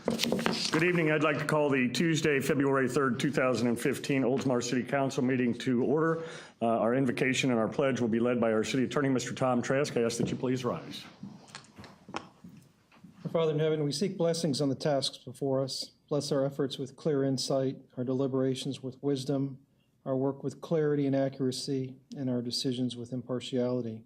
Good evening. I'd like to call the Tuesday, February 3rd, 2015 Oldsmar City Council meeting to order. Our invocation and our pledge will be led by our City Attorney, Mr. Tom Trask. I ask that you please rise. Our Father in heaven, we seek blessings on the tasks before us. Bless our efforts with clear insight, our deliberations with wisdom, our work with clarity and accuracy, and our decisions with impartiality.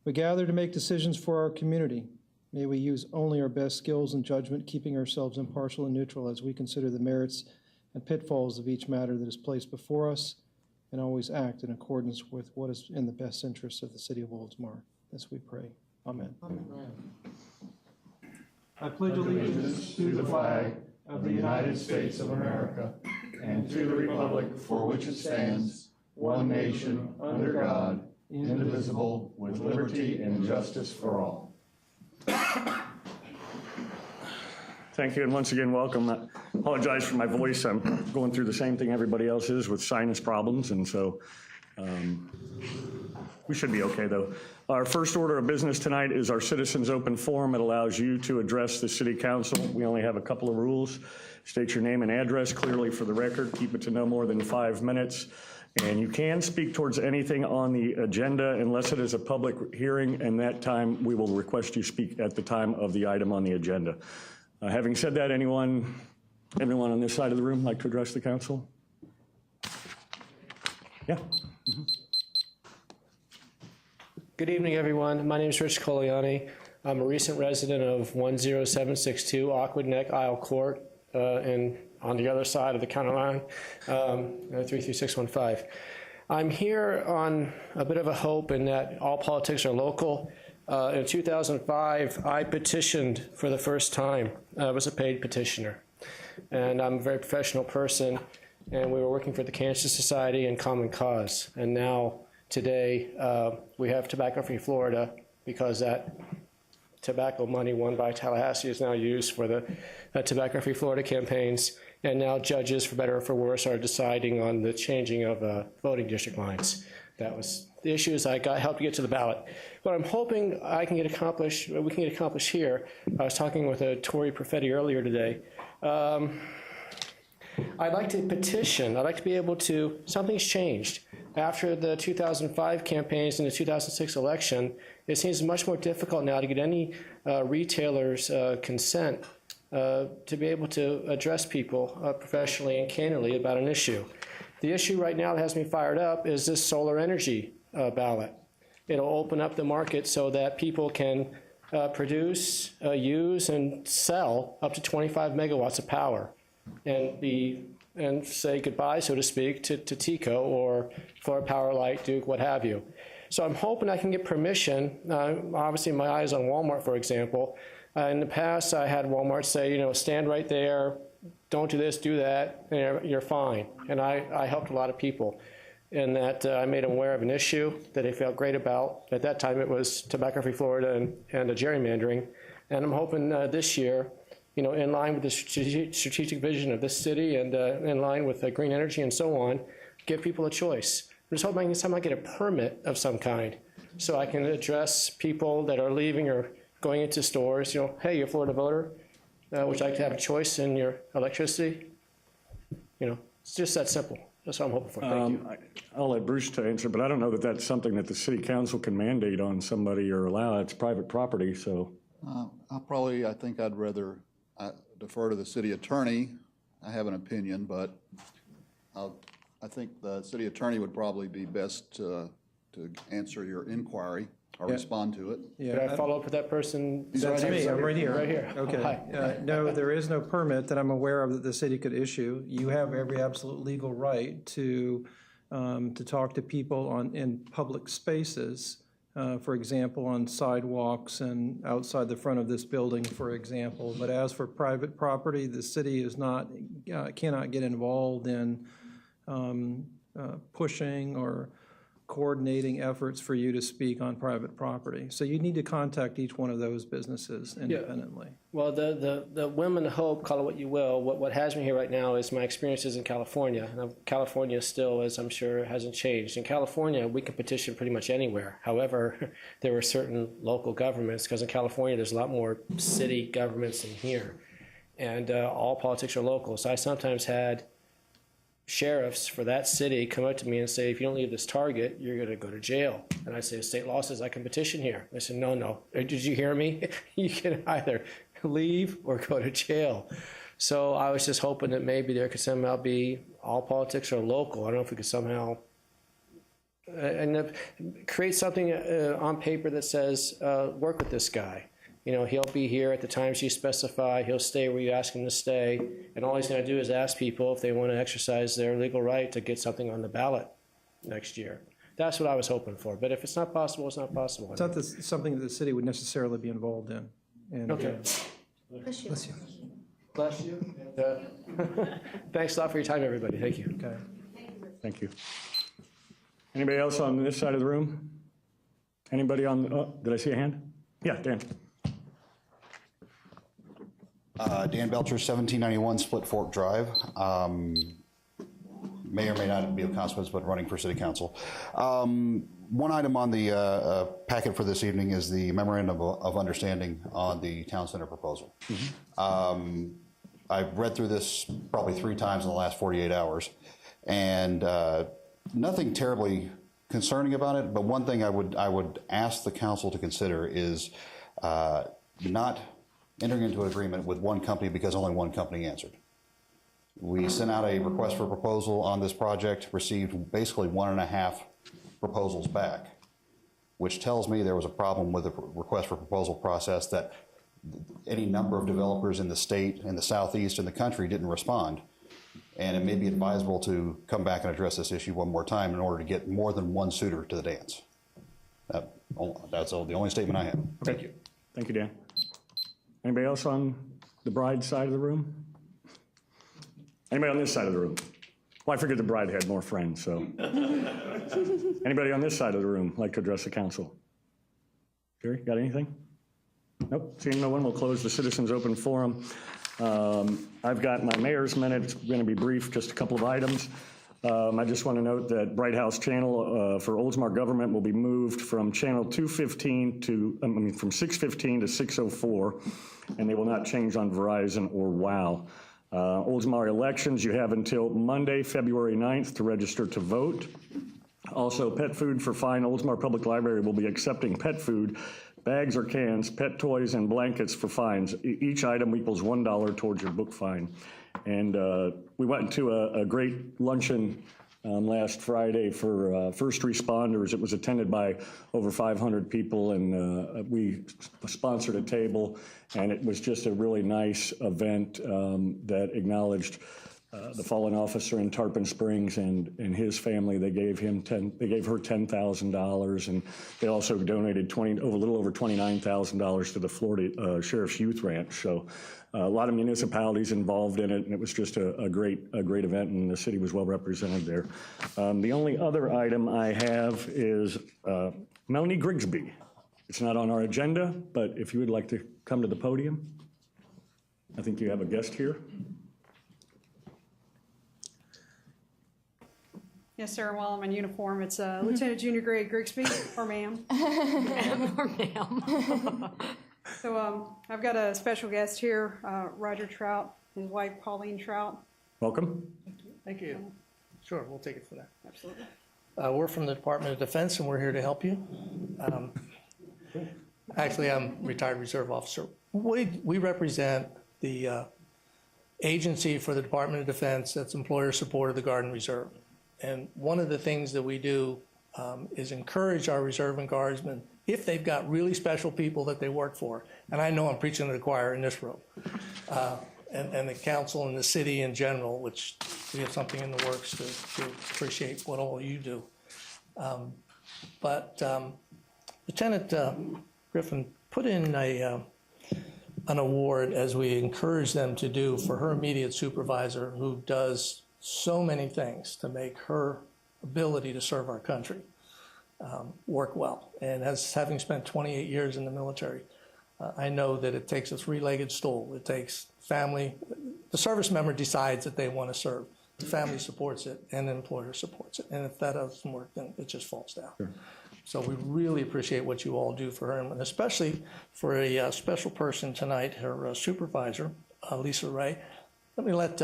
We gather to make decisions for our community. May we use only our best skills and judgment, keeping ourselves impartial and neutral as we consider the merits and pitfalls of each matter that is placed before us, and always act in accordance with what is in the best interest of the city of Oldsmar. This we pray. Amen. Amen. I pledge allegiance to the flag of the United States of America and to the republic for which it stands, one nation, under God, indivisible, with liberty and justice for all. Thank you, and once again, welcome. I apologize for my voice. I'm going through the same thing everybody else is with sinus problems, and so we should be okay, though. Our first order of business tonight is our Citizens Open Forum. It allows you to address the City Council. We only have a couple of rules. State your name and address clearly for the record. Keep it to no more than 5 minutes. And you can speak towards anything on the agenda unless it is a public hearing, and that time we will request you speak at the time of the item on the agenda. Having said that, everyone on this side of the room like to address the council? Yeah. Mm-hmm. Good evening, everyone. My name is Rich Coliani. I'm a recent resident of 10762 Awkward Neck Isle Court and on the other side of the county line, 33615. I'm here on a bit of a hope in that all politics are local. In 2005, I petitioned for the first time. I was a paid petitioner. And I'm a very professional person, and we were working for the Cancer Society and Common Cause. And now, today, we have Tobacco Free Florida because that tobacco money won by Tallahassee is now used for the Tobacco Free Florida campaigns. And now judges, for better or for worse, are deciding on the changing of voting district lines. That was the issues I helped get to the ballot. What I'm hoping we can get accomplished here, I was talking with Tori Perfetti earlier today. I'd like to petition. I'd like to be able to, something's changed. After the 2005 campaigns and the 2006 election, it seems much more difficult now to get any retailer's consent to be able to address people professionally and candidly about an issue. The issue right now that has me fired up is this solar energy ballot. It'll open up the market so that people can produce, use, and sell up to 25 megawatts of power and say goodbye, so to speak, to TECO or Florida Power, Light, Duke, what have you. So I'm hoping I can get permission. Obviously, my eye is on Walmart, for example. In the past, I had Walmart say, stand right there, don't do this, do that, and you're fine. And I helped a lot of people in that I made them aware of an issue that they felt great about. At that time, it was Tobacco Free Florida and gerrymandering. And I'm hoping this year, in line with the strategic vision of this city and in line with green energy and so on, give people a choice. I'm just hoping I can somehow get a permit of some kind so I can address people that are leaving or going into stores, hey, you're a Florida voter, would you like to have a choice in your electricity? It's just that simple. That's what I'm hoping for. Thank you. I'll let Bruce to answer, but I don't know that that's something that the city council can mandate on somebody or allow. It's private property, so. I think I'd rather defer to the city attorney. I have an opinion, but I think the city attorney would probably be best to answer your inquiry or respond to it. Yeah. Could I follow up with that person? That's me. I'm right here. Right here. Okay. No, there is no permit that I'm aware of that the city could issue. You have every absolute legal right to talk to people in public spaces. For example, on sidewalks and outside the front of this building, for example. But as for private property, the city cannot get involved in pushing or coordinating efforts for you to speak on private property. So you need to contact each one of those businesses independently. Yeah. Well, the Women Hope, call it what you will, what has me here right now is my experiences in California. Now, California still, as I'm sure, hasn't changed. In California, we can petition pretty much anywhere. However, there are certain local governments, because in California there's a lot more city governments than here. and all politics are local. So I sometimes had sheriffs for that city come up to me and say, if you don't leave this target, you're going to go to jail. And I say, state law says I can petition here. I said, no. Did you hear me? You can either leave or go to jail. So I was just hoping that maybe there could somehow be all politics are local. I don't know if we could somehow create something on paper that says, work with this guy. You know, he'll be here at the times you specify. He'll stay where you ask him to stay. And all he's going to do is ask people if they want to exercise their legal right to get something on the ballot next year. That's what I was hoping for. But if it's not possible, it's not possible. It's not something that the city would necessarily be involved in. And, Okay. Bless you. Bless you. Thanks a lot for your time, everybody. Thank you. Okay. Thank you. Anybody else on this side of the room? Anybody on, did I see a hand? Yeah, Dan. Dan Belcher, 1791 Split Fork Drive. May or may not be of consequence, but running for city council. One item on the packet for this evening is the memorandum of understanding on the town center proposal. I've read through this probably 3 times in the last 48 hours, and nothing terribly concerning about it, but one thing I would ask the council to consider is not entering into an agreement with one company because only one company answered. We sent out a request for proposal on this project, received basically 1.5 proposals back, which tells me there was a problem with the request for proposal process, that any number of developers in the state, in the southeast, in the country didn't respond. And it may be advisable to come back and address this issue one more time in order to get more than one suitor to the dance. That's the only statement I have. Thank you. Thank you, Dan. Anybody else on the bride side of the room? Anybody on this side of the room? Well, I figured the bride had more friends, so. Anybody on this side of the room like to address the council? Jerry, got anything? Nope, seeing no one, we'll close the citizens open forum. I've got my mayor's minute. It's going to be brief, just a couple of items. I just want to note that Bright House channel for Oldsmar government will be moved from channel 215 to, from 615 to 604, and they will not change on Verizon or WOW. Oldsmar elections, you have until Monday, February 9th to register to vote. Also, pet food for fine. Oldsmar Public Library will be accepting pet food, bags or cans, pet toys, and blankets for fines. Each item equals $1 towards your book fine. And we went to a great luncheon last Friday for first responders. It was attended by over 500 people, and we sponsored a table, and it was just a really nice event that acknowledged the fallen officer in Tarpon Springs and his family. They gave her $10,000, and they also donated a little over $29,000 to the Florida Sheriff's Youth Ranch. So a lot of municipalities involved in it, and it was just a great event, and the city was well represented there. The only other item I have is Melanie Grigsby. It's not on our agenda, but if you would like to come to the podium, I think you have a guest here. Yes, sir. While I'm in uniform, it's Lieutenant Junior Grade Grigsby, or ma'am. Or ma'am. So I've got a special guest here, Roger Trout, his wife Pauline Trout. Welcome. Thank you. Sure, we'll take it for that. Absolutely. We're from the Department of Defense, and we're here to help you. Actually, I'm retired reserve officer. We represent the agency for the Department of Defense that's employer support of the Guard and Reserve. And one of the things that we do is encourage our reserve and guardsmen, if they've got really special people that they work for, and I know I'm preaching to the choir in this room, and the council and the city in general, which we have something in the works to appreciate what all you do. But Lieutenant Griffin put in an award, as we encourage them to do, for her immediate supervisor, who does so many things to make her ability to serve our country work well. And as having spent 28 years in the military, I know that it takes a 3-legged stool. It takes family. The service member decides that they want to serve. The family supports it, and the employer supports it. And if that doesn't work, then it just falls down. Sure. So we really appreciate what you all do for her, and especially for a special person tonight, her supervisor, Lisa Ray. Let me let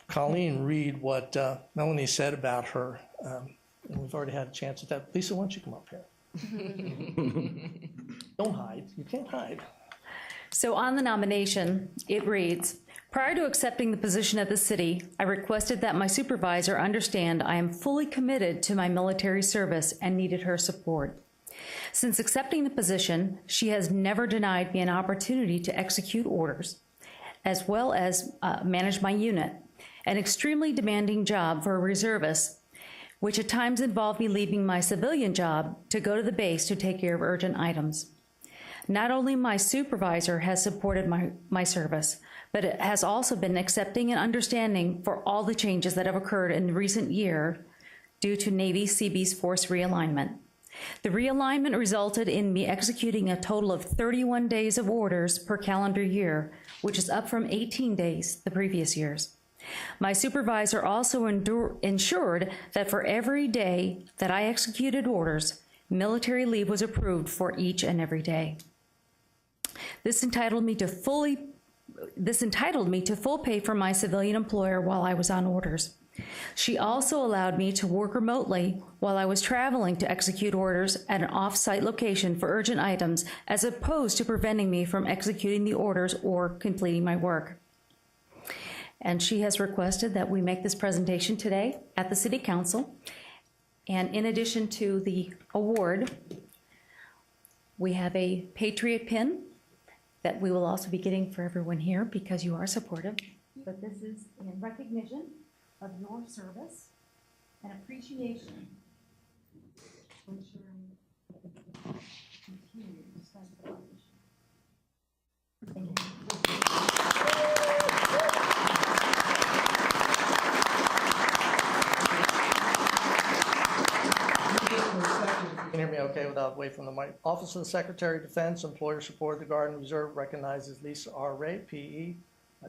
Colleen read what Melanie said about her. And we've already had a chance at that. Lisa, why don't you come up here? Don't hide. You can't hide. So on the nomination, it reads, prior to accepting the position at the city, I requested that my supervisor understand I am fully committed to my military service and needed her support. Since accepting the position, she has never denied me an opportunity to execute orders, as well as manage my unit, an extremely demanding job for a reservist, which at times involved me leaving my civilian job to go to the base to take care of urgent items. Not only my supervisor has supported my service, but it has also been accepting and understanding for all the changes that have occurred in recent year due to Navy Seabees force realignment. The realignment resulted in me executing a total of 31 days of orders per calendar year, which is up from 18 days the previous years. My supervisor also ensured that for every day that I executed orders, military leave was approved for each and every day. This entitled me to full pay from my civilian employer while I was on orders. She also allowed me to work remotely while I was traveling to execute orders at an off-site location for urgent items, as opposed to preventing me from executing the orders or completing my work. And she has requested that we make this presentation today at the City Council. And in addition to the award, we have a Patriot pin that we will also be getting for everyone here because you are supportive. But this is in recognition of your service and appreciation for ensuring continued respect for our mission. Thank you. You can hear me okay without waiting from the mic. Office of the Secretary of Defense, Employer Support, the Guard and Reserve recognizes Lisa R. Ray, P.E.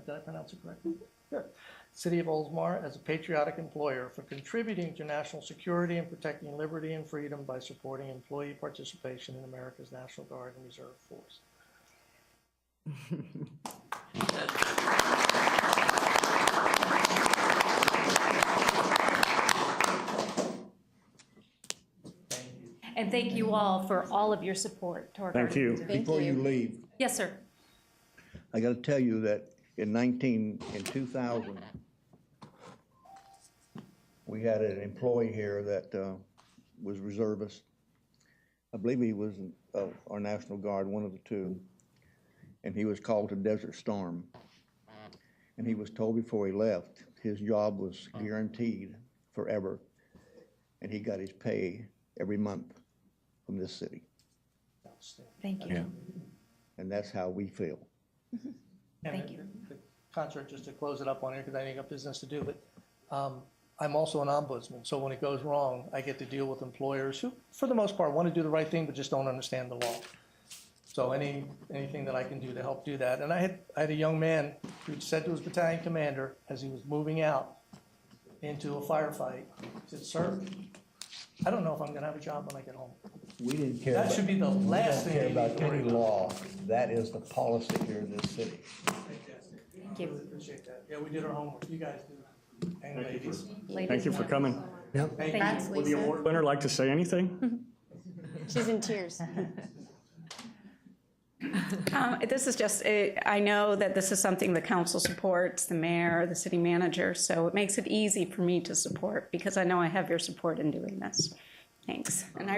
Did I pronounce it correctly? Good. City of Oldsmar as a patriotic employer for contributing to national security and protecting liberty and freedom by supporting employee participation in America's National Guard and Reserve Force. And thank you all for all of your support to our Thank you. Guardians. Before you leave, Yes, sir. I got to tell you that in 2000, we had an employee here that was reservist. I believe he was our National Guard, one of the two. And he was called to Desert Storm. And he was told before he left, his job was guaranteed forever. And he got his pay every month from this city. Thank you. Yeah. And that's how we feel. Thank you. The contract, just to close it up on here, because I ain't got business to do, but I'm also an ombudsman, so when it goes wrong, I get to deal with employers who, for the most part, want to do the right thing, but just don't understand the law. So anything that I can do to help do that. And I had a young man who said to his battalion commander, as he was moving out into a firefight, he said, "Sir, I don't know if I'm going to have a job when I get home." We didn't care. That should be the last thing We don't you care need to about worry any about. law. That is the policy here in this city. Fantastic. Thank you. Really appreciate that. Yeah, we did our homework. You guys do. And ladies. Thank you for coming. Thank you. Would the award winner like to say anything? She's in tears. This is just, I know that this is something the council supports, the mayor, the city manager, so it makes it easy for me to support because I know I have your support in doing this. Thanks. And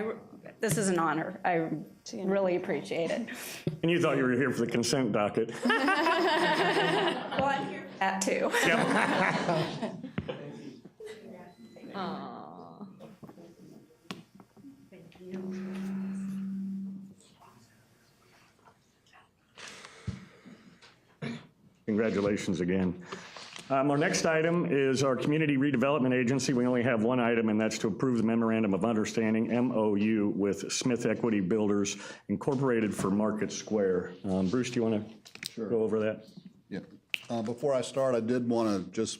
this is an honor. I really appreciate it. And you thought you were here for the consent docket. Well, I'm here for that too. Aww. Congratulations again. Our next item is our Community Redevelopment Agency. We only have one item, and that's to approve the Memorandum of Understanding, MOU, with Smith Equity Builders Incorporated for Market Square. Bruce, do you want to go over that? Yeah. Before I start, I did want to just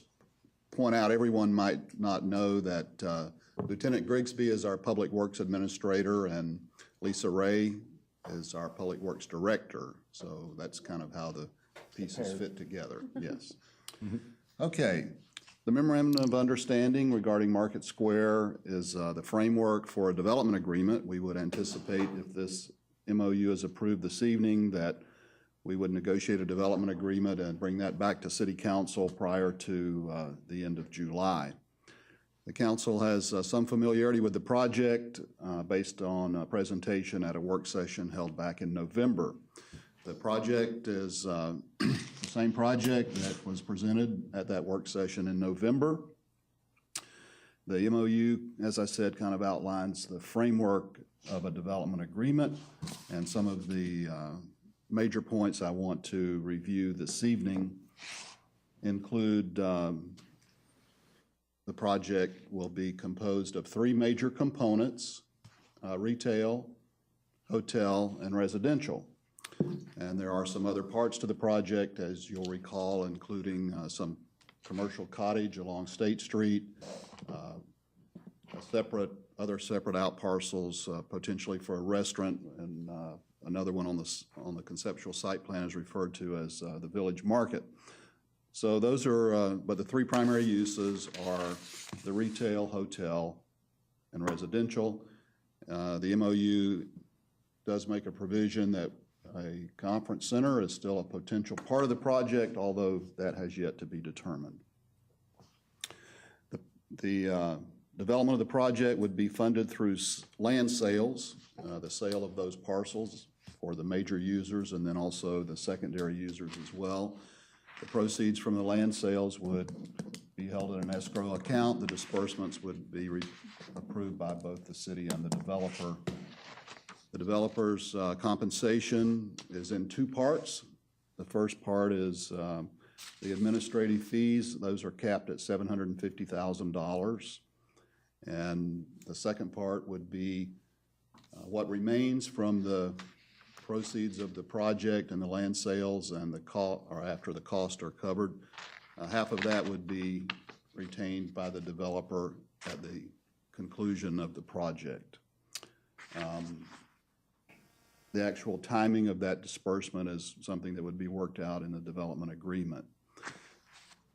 point out, everyone might not know that Lieutenant Grigsby is our Public Works Administrator and Lisa Ray is our Public Works Director. So that's kind of how the pieces fit together, yes. Okay, the Memorandum of Understanding regarding Market Square is the framework for a development agreement. We would anticipate, if this MOU is approved this evening, that we would negotiate a development agreement and bring that back to City Council prior to the end of July. The council has some familiarity with the project based on a presentation at a work session held back in November. The project is the same project that was presented at that work session in November. The MOU, as I said, kind of outlines the framework of a development agreement, and some of the major points I want to review this evening include the project will be composed of three major components: retail, hotel, and residential. And there are some other parts to the project, as you'll recall, including some commercial cottage along State Street, other separate out parcels, potentially for a restaurant, and another one on the conceptual site plan is referred to as the Village Market. So those are, but the three primary uses are the retail, hotel, and residential. The MOU does make a provision that a conference center is still a potential part of the project, although that has yet to be determined. The development of the project would be funded through land sales, the sale of those parcels for the major users and then also the secondary users as well. The proceeds from the land sales would be held in an escrow account. The disbursements would be approved by both the city and the developer. The developer's compensation is in two parts. The first part is the administrative fees. Those are capped at $750,000. And the second part would be what remains from the proceeds of the project and the land sales and the or after the costs are covered. Half of that would be retained by the developer at the conclusion of the project. The actual timing of that disbursement is something that would be worked out in the development agreement.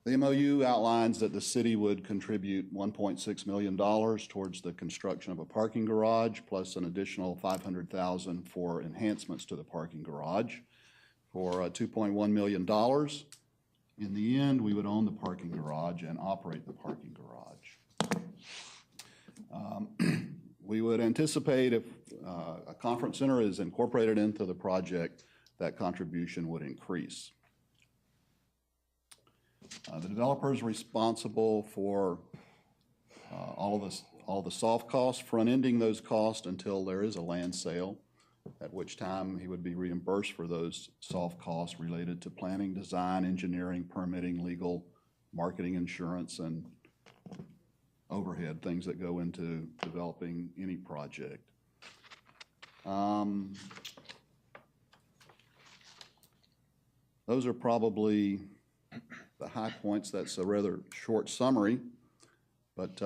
The MOU outlines that the city would contribute $1.6 million towards the construction of a parking garage, plus an additional $500,000 for enhancements to the parking garage, for $2.1 million. In the end, we would own the parking garage and operate the parking garage. We would anticipate if a conference center is incorporated into the project, that contribution would increase. The developer is responsible for all the soft costs, front-ending those costs until there is a land sale, at which time he would be reimbursed for those soft costs related to planning, design, engineering, permitting, legal, marketing, insurance, and overhead, things that go into developing any project. Those are probably the high points. That's a rather short summary, but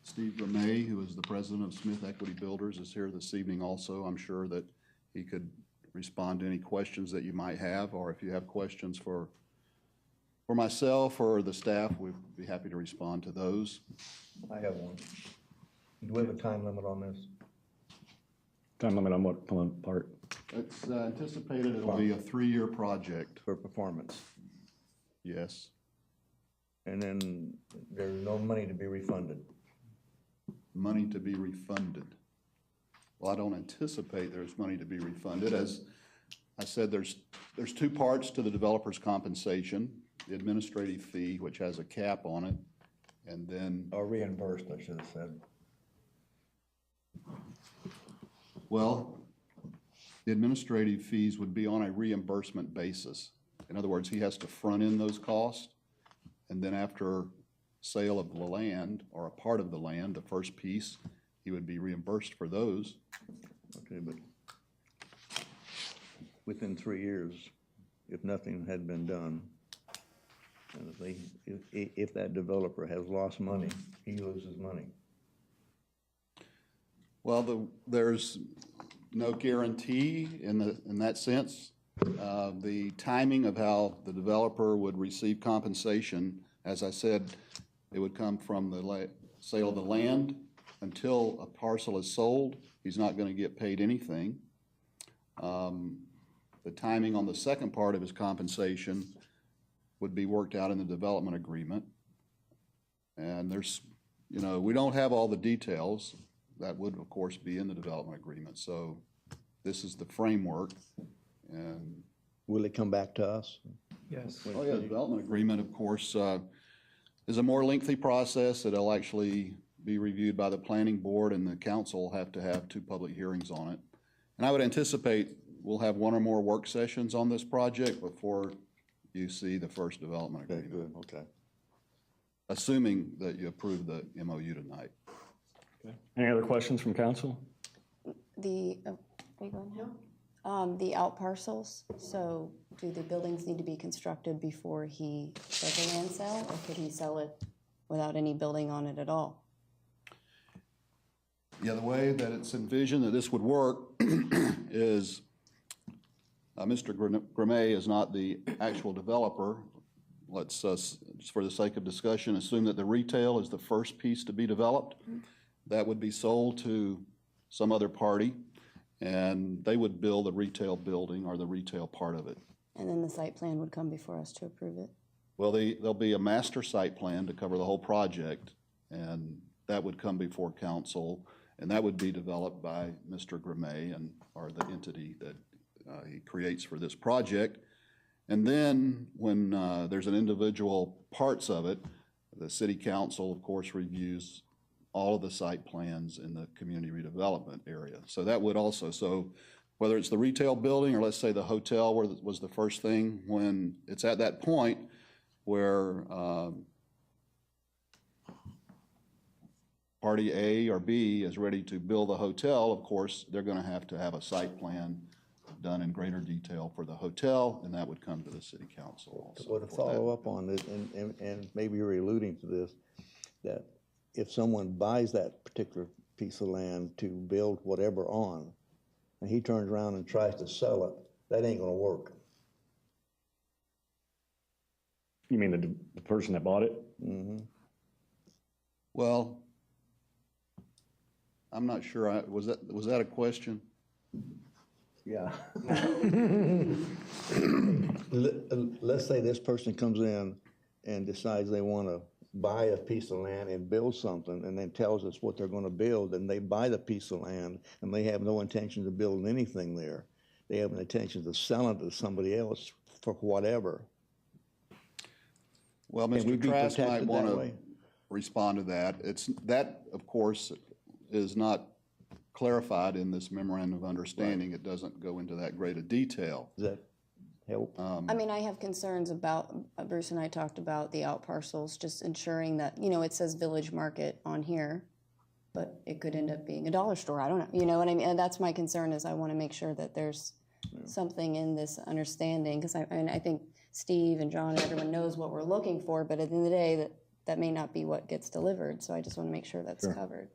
Steve Ramey, who is the president of Smith Equity Builders, is here this evening also. I'm sure that he could respond to any questions that you might have, or if you have questions for myself or the staff, we'd be happy to respond to those. I have one. Do we have a time limit on this? Time limit on what part? It's anticipated it'll be a 3-year project. For performance? Yes. And then there's no money to be refunded? Money to be refunded. Well, I don't anticipate there's money to be refunded. As I said, there's two parts to the developer's compensation: the administrative fee, which has a cap on it, and then... Or reimbursed, I should have said. Well, the administrative fees would be on a reimbursement basis. In other words, he has to front end those costs, and then after sale of the land, or a part of the land, the first piece, he would be reimbursed for those. Okay, but within 3 years, if nothing had been done, and if that developer has lost money, he loses money. Well, there's no guarantee in that sense. The timing of how the developer would receive compensation, as I said, it would come from the sale of the land. Until a parcel is sold, he's not going to get paid anything. The timing on the second part of his compensation would be worked out in the development agreement. And there's, you know, we don't have all the details. That would, of course, be in the development agreement. So this is the framework. And Will it come back to us? Yes. oh yeah, the development agreement, of course, is a more lengthy process. It'll actually be reviewed by the planning board, and the council will have to have 2 public hearings on it. And I would anticipate we'll have 1 or more work sessions on this project before you see the first development Okay, agreement, good, okay. assuming that you approve the MOU tonight. Any other questions from council? The, are you going now? The out parcels, so do the buildings need to be constructed before he does a land sale, or could he sell it without any building on it at all? Yeah, the way that it's envisioned that this would work is Mr. Grimet is not the actual developer. Let's, just for the sake of discussion, assume that the retail is the first piece to be developed. That would be sold to some other party, and they would build the retail building or the retail part of it. And then the site plan would come before us to approve it? Well, there'll be a master site plan to cover the whole project, and that would come before council, and that would be developed by Mr. Grimet and or the entity that he creates for this project. And then when there's an individual parts of it, the city council, of course, reviews all of the site plans in the community redevelopment area. So that would also, so whether it's the retail building or let's say the hotel was the first thing, when it's at that point where party A or B is ready to build the hotel, of course, they're going to have a site plan done in greater detail for the hotel, and that would come to the city council also. Well, to follow up on this, and maybe you're alluding to this, that if someone buys that particular piece of land to build whatever on, and he turns around and tries to sell it, that ain't gonna work. You mean the person that bought it? Mm-hmm. Well, I'm not sure, was that a question? Yeah. Let's say this person comes in and decides they want to buy a piece of land and build something, and then tells us what they're going to build, and they buy the piece of land, and they have no intention of building anything there. They have an intention to sell it to somebody else for whatever. Well, Can we Mr. be Trask might protected want that to way? respond to that. That, of course, is not clarified in this memorandum of understanding. It doesn't go into that great a detail. Does that help? I mean, I have concerns about, Bruce and I talked about the out parcels, just ensuring that, you know, it says Village Market on here, but it could end up being a dollar store, I don't know, you know what I mean? And that's my concern, is I want to make sure that there's something in this understanding, because I think Steve and John and everyone knows what we're looking for, but at the end of the day, that may not be what gets delivered, so I just want to make sure that's covered.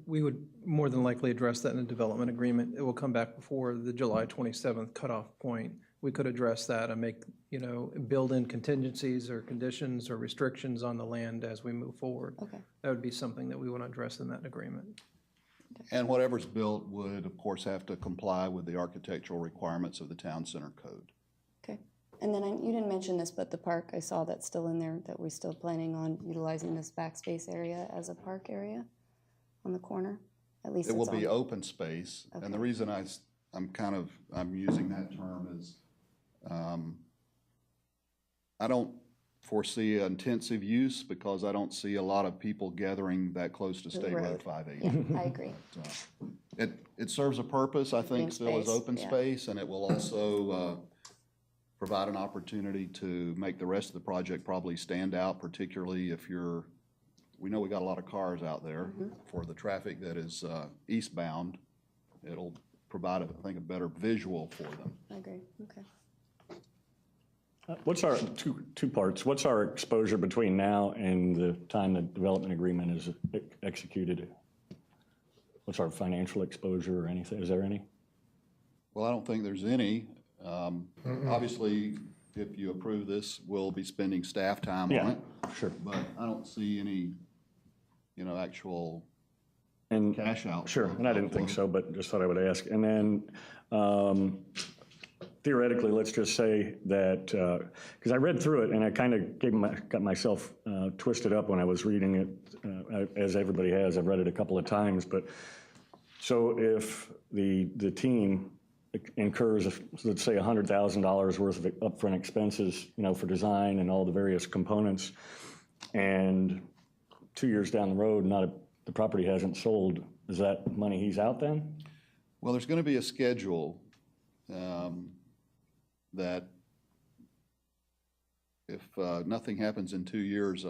We would more than likely address that in the development agreement. It will come back before the July 27th cutoff point. We could address that and make, you know, build in contingencies or conditions or restrictions on the land as we move forward. Okay. That would be something that we want to address in that agreement. And whatever's built would, of course, have to comply with the architectural requirements of the town center code. Okay. And then you didn't mention this, but the park, I saw that's still in there, that we're still planning on utilizing this backspace area as a park area on the corner, at least It will it's be on. open space, and the reason I'm using that term is I don't foresee intensive use because I don't see a lot of people gathering that close to To the State Road road. 580. Yeah, I agree. It serves a purpose, I think, Green still as space, open yeah. space, and it will also provide an opportunity to make the rest of the project probably stand out, particularly if we know we got a lot of cars out there. For the traffic that is eastbound, it'll provide, I think, a better visual for them. I agree, okay. What's our, two parts, what's our exposure between now and the time the development agreement is executed? What's our financial exposure or anything? Is there any? Well, I don't think there's any. Obviously, if you approve this, we'll be spending staff time Yeah, on it. sure. But I don't see any, actual And cash out. sure, and I didn't think so, but just thought I would ask. And then theoretically, let's just say that, because I read through it and I kind of got myself twisted up when I was reading it, as everybody has. I've read it a couple of times, but so if the team incurs, let's say, $100,000 worth of upfront expenses, for design and all the various components, and 2 years down the road, the property hasn't sold, is that money he's out then? Well, there's going to be a schedule that if nothing happens in 2 years,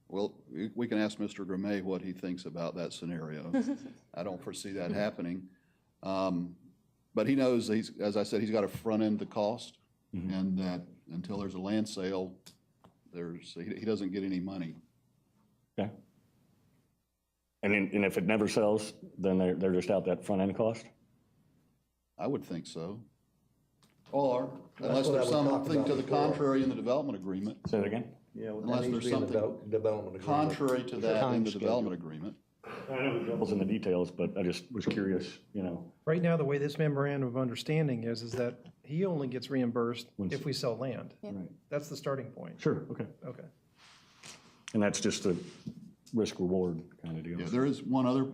well, we can ask Mr. Gramay what he thinks about that scenario. I don't foresee that happening. But he knows, as I said, he's got to front end the cost, and that until there's a land sale, he doesn't get any money. Okay. And if it never sells, then they're just out that front end cost? I would think so. Or unless what I there's would talk something about to the before. contrary in the development agreement. Say that again? Yeah, well, Unless that needs there's to be in the something development agreement. Contrary to that in Time the schedule. development agreement. I know the devil's in the details, but I just was curious, Right now, the way this memorandum of understanding is that he only gets reimbursed if we sell land. Right. That's the starting point. Sure, okay. Okay. And that's just a risk-reward kind of deal. Yeah, there is one other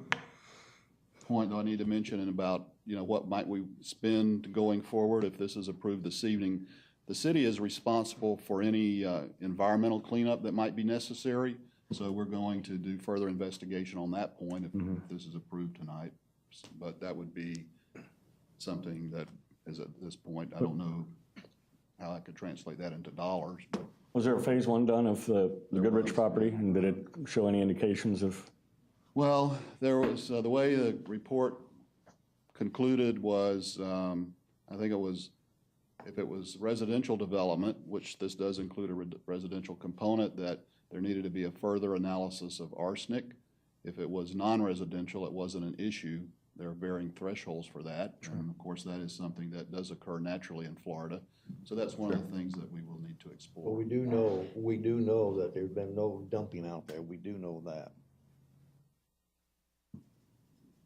point though I need to mention and about, what might we spend going forward if this is approved this evening. The city is responsible for any environmental cleanup that might be necessary. So we're going to do further investigation on that point if this is approved tonight. But that would be something that is at this point, I don't know how I could translate that into dollars, but Was there a phase one done of the Goodrich property, and did it show any indications of? well, there was, the way the report concluded was, I think it was, if it was residential development, which this does include a residential component, that there needed to be a further analysis of arsenic. If it was non-residential, it wasn't an issue. There are varying thresholds for that. And of course, that is something that does occur naturally in Florida. So that's one of the things that we will need to But explore. we do know that there's been no dumping out there. We do know that.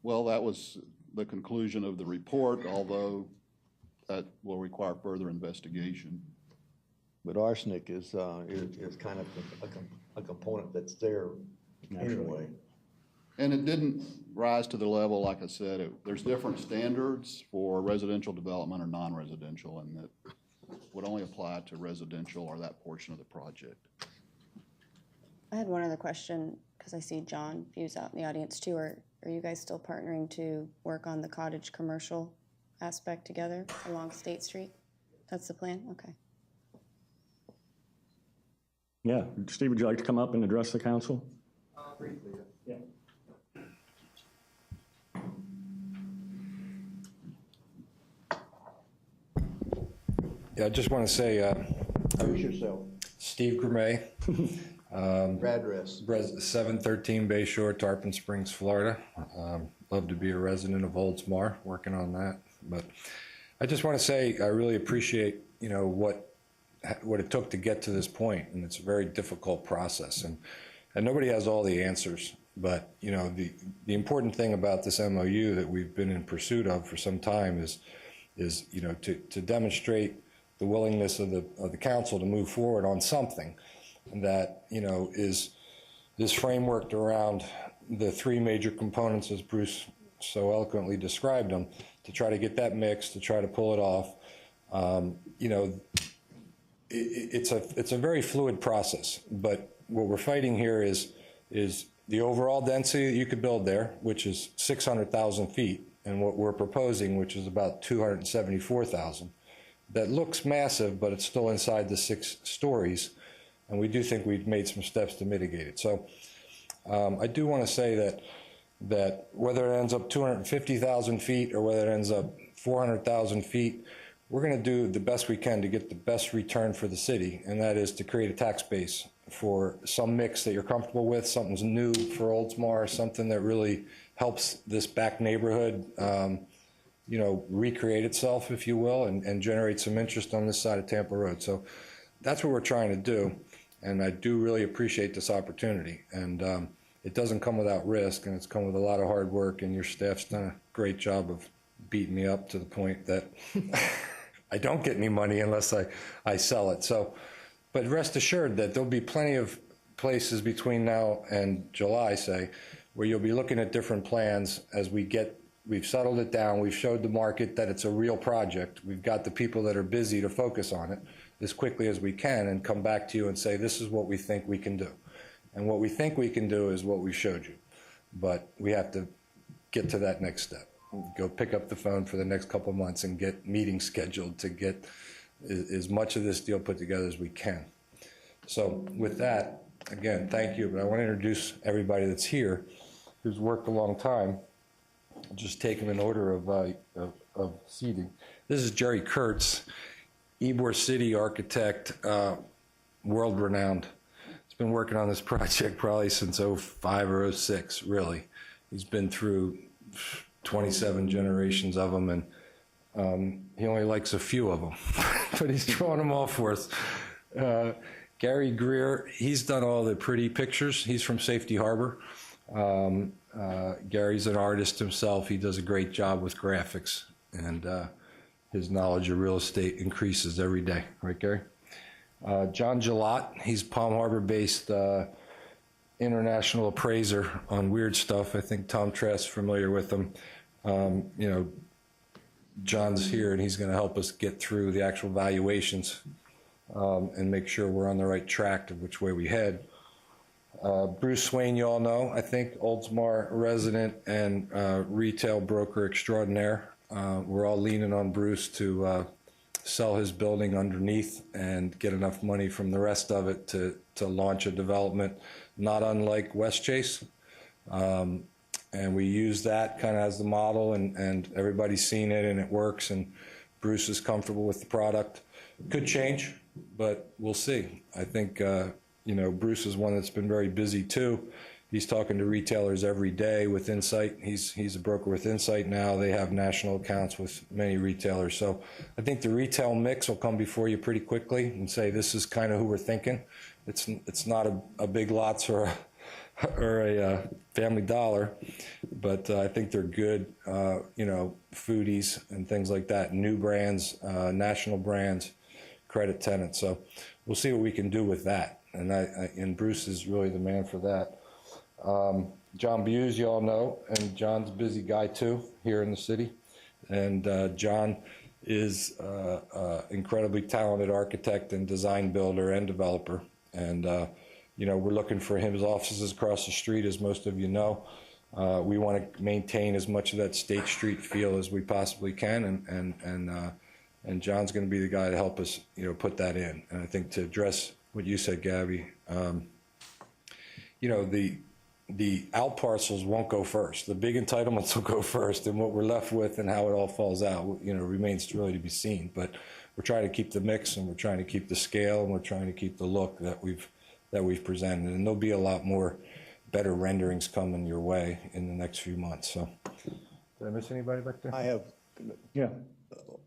Well, that was the conclusion of the report, although that will require further investigation. But arsenic is kind of a component that's there anyway. And it didn't rise to the level, like I said, there's different standards for residential development or non-residential, and that would only apply to residential or that portion of the project. I had one other question, because I see John Fuse out in the audience too. Are you guys still partnering to work on the cottage commercial aspect together along State Street? That's the plan? Okay. Yeah, Steve, would you like to come up and address the council? Briefly, Yeah. yeah, I just want to say, Introduce yourself. Steve Gramay, Address. 713 Bay Shore, Tarpon Springs, Florida. Love to be a resident of Oldsmar, working on that. But I just want to say I really appreciate, what it took to get to this point, and it's a very difficult process, and nobody has all the answers. But the important thing about this MOU that we've been in pursuit of for some time is to demonstrate the willingness of the council to move forward on something that is frameworked around the three major components as Bruce so eloquently described them, to try to get that mix, to try to pull it off. It's a very fluid process, but what we're fighting here is the overall density that you could build there, which is 600,000 feet, and what we're proposing, which is about 274,000. That looks massive, but it's still inside the 6 stories, and we do think we've made some steps to mitigate it. So I do want to say that whether it ends up 250,000 feet or whether it ends up 400,000 feet, we're going to do the best we can to get the best return for the city, and that is to create a tax base for some mix that you're comfortable with, something's new for Oldsmar, something that really helps this back neighborhood recreate itself, if you will, and generate some interest on this side of Tampa Road. So that's what we're trying to do, and I do really appreciate this opportunity. And it doesn't come without risk, and it's come with a lot of hard work, and your staff's done a great job of beating me up to the point that I don't get any money unless I sell it. So, but rest assured that there'll be plenty of places between now and July, say, where you'll be looking at different plans as we've settled it down, we've showed the market that it's a real project, we've got the people that are busy to focus on it as quickly as we can and come back to you and say, this is what we think we can do. And what we think we can do is what we showed you. But we have to get to that next step. Go pick up the phone for the next couple of months and get meetings scheduled to get as much of this deal put together as we can. So with that, again, thank you. But I want to introduce everybody that's here who's worked a long time. I'll just take them in order of seating. This is Jerry Kurtz, Ybor City architect, world-renowned. He's been working on this project probably since 05 or 06, really. He's been through 27 generations of them, and he only likes a few of them, but he's drawing them all for us. Gary Greer, he's done all the pretty pictures. He's from Safety Harbor. Gary's an artist himself. He does a great job with graphics, and his knowledge of real estate increases every day. Right, Gary? John Gillott, he's Palm Harbor-based international appraiser on weird stuff. I think Tom Tress familiar with him. John's here, and he's going to help us get through the actual valuations and make sure we're on the right track to which way we head. Bruce Swain, you all know, I think, Oldsmar resident and retail broker extraordinaire. We're all leaning on Bruce to sell his building underneath and get enough money from the rest of it to launch a development, not unlike West Chase. And we use that kind of as the model, and everybody's seen it and it works, and Bruce is comfortable with the product. Could change, but we'll see. I think, Bruce is one that's been very busy too. He's talking to retailers every day with Insight. He's a broker with Insight now. They have national accounts with many retailers. So I think the retail mix will come before you pretty quickly and say, this is kind of who we're thinking. It's not a Big Lots or a Family Dollar, but I think they're good, foodies and things like that, new brands, national brands, credit tenants. So we'll see what we can do with that. And Bruce is really the man for that. John Buse, you all know, and John's a busy guy too here in the city. And John is incredibly talented architect and design builder and developer. And we're looking for his offices across the street, as most of you know. We want to maintain as much of that State Street feel as we possibly can, and John's going to be the guy to help us, put that in. And I think to address what you said, Gabby, the out parcels won't go first. The big entitlements will go first, and what we're left with and how it all falls out, remains really to be seen. But we're trying to keep the mix, and we're trying to keep the scale, and we're trying to keep the look that we've presented. And there'll be a lot more better renderings coming your way in the next few months. So, did I miss anybody back there? I have, Yeah.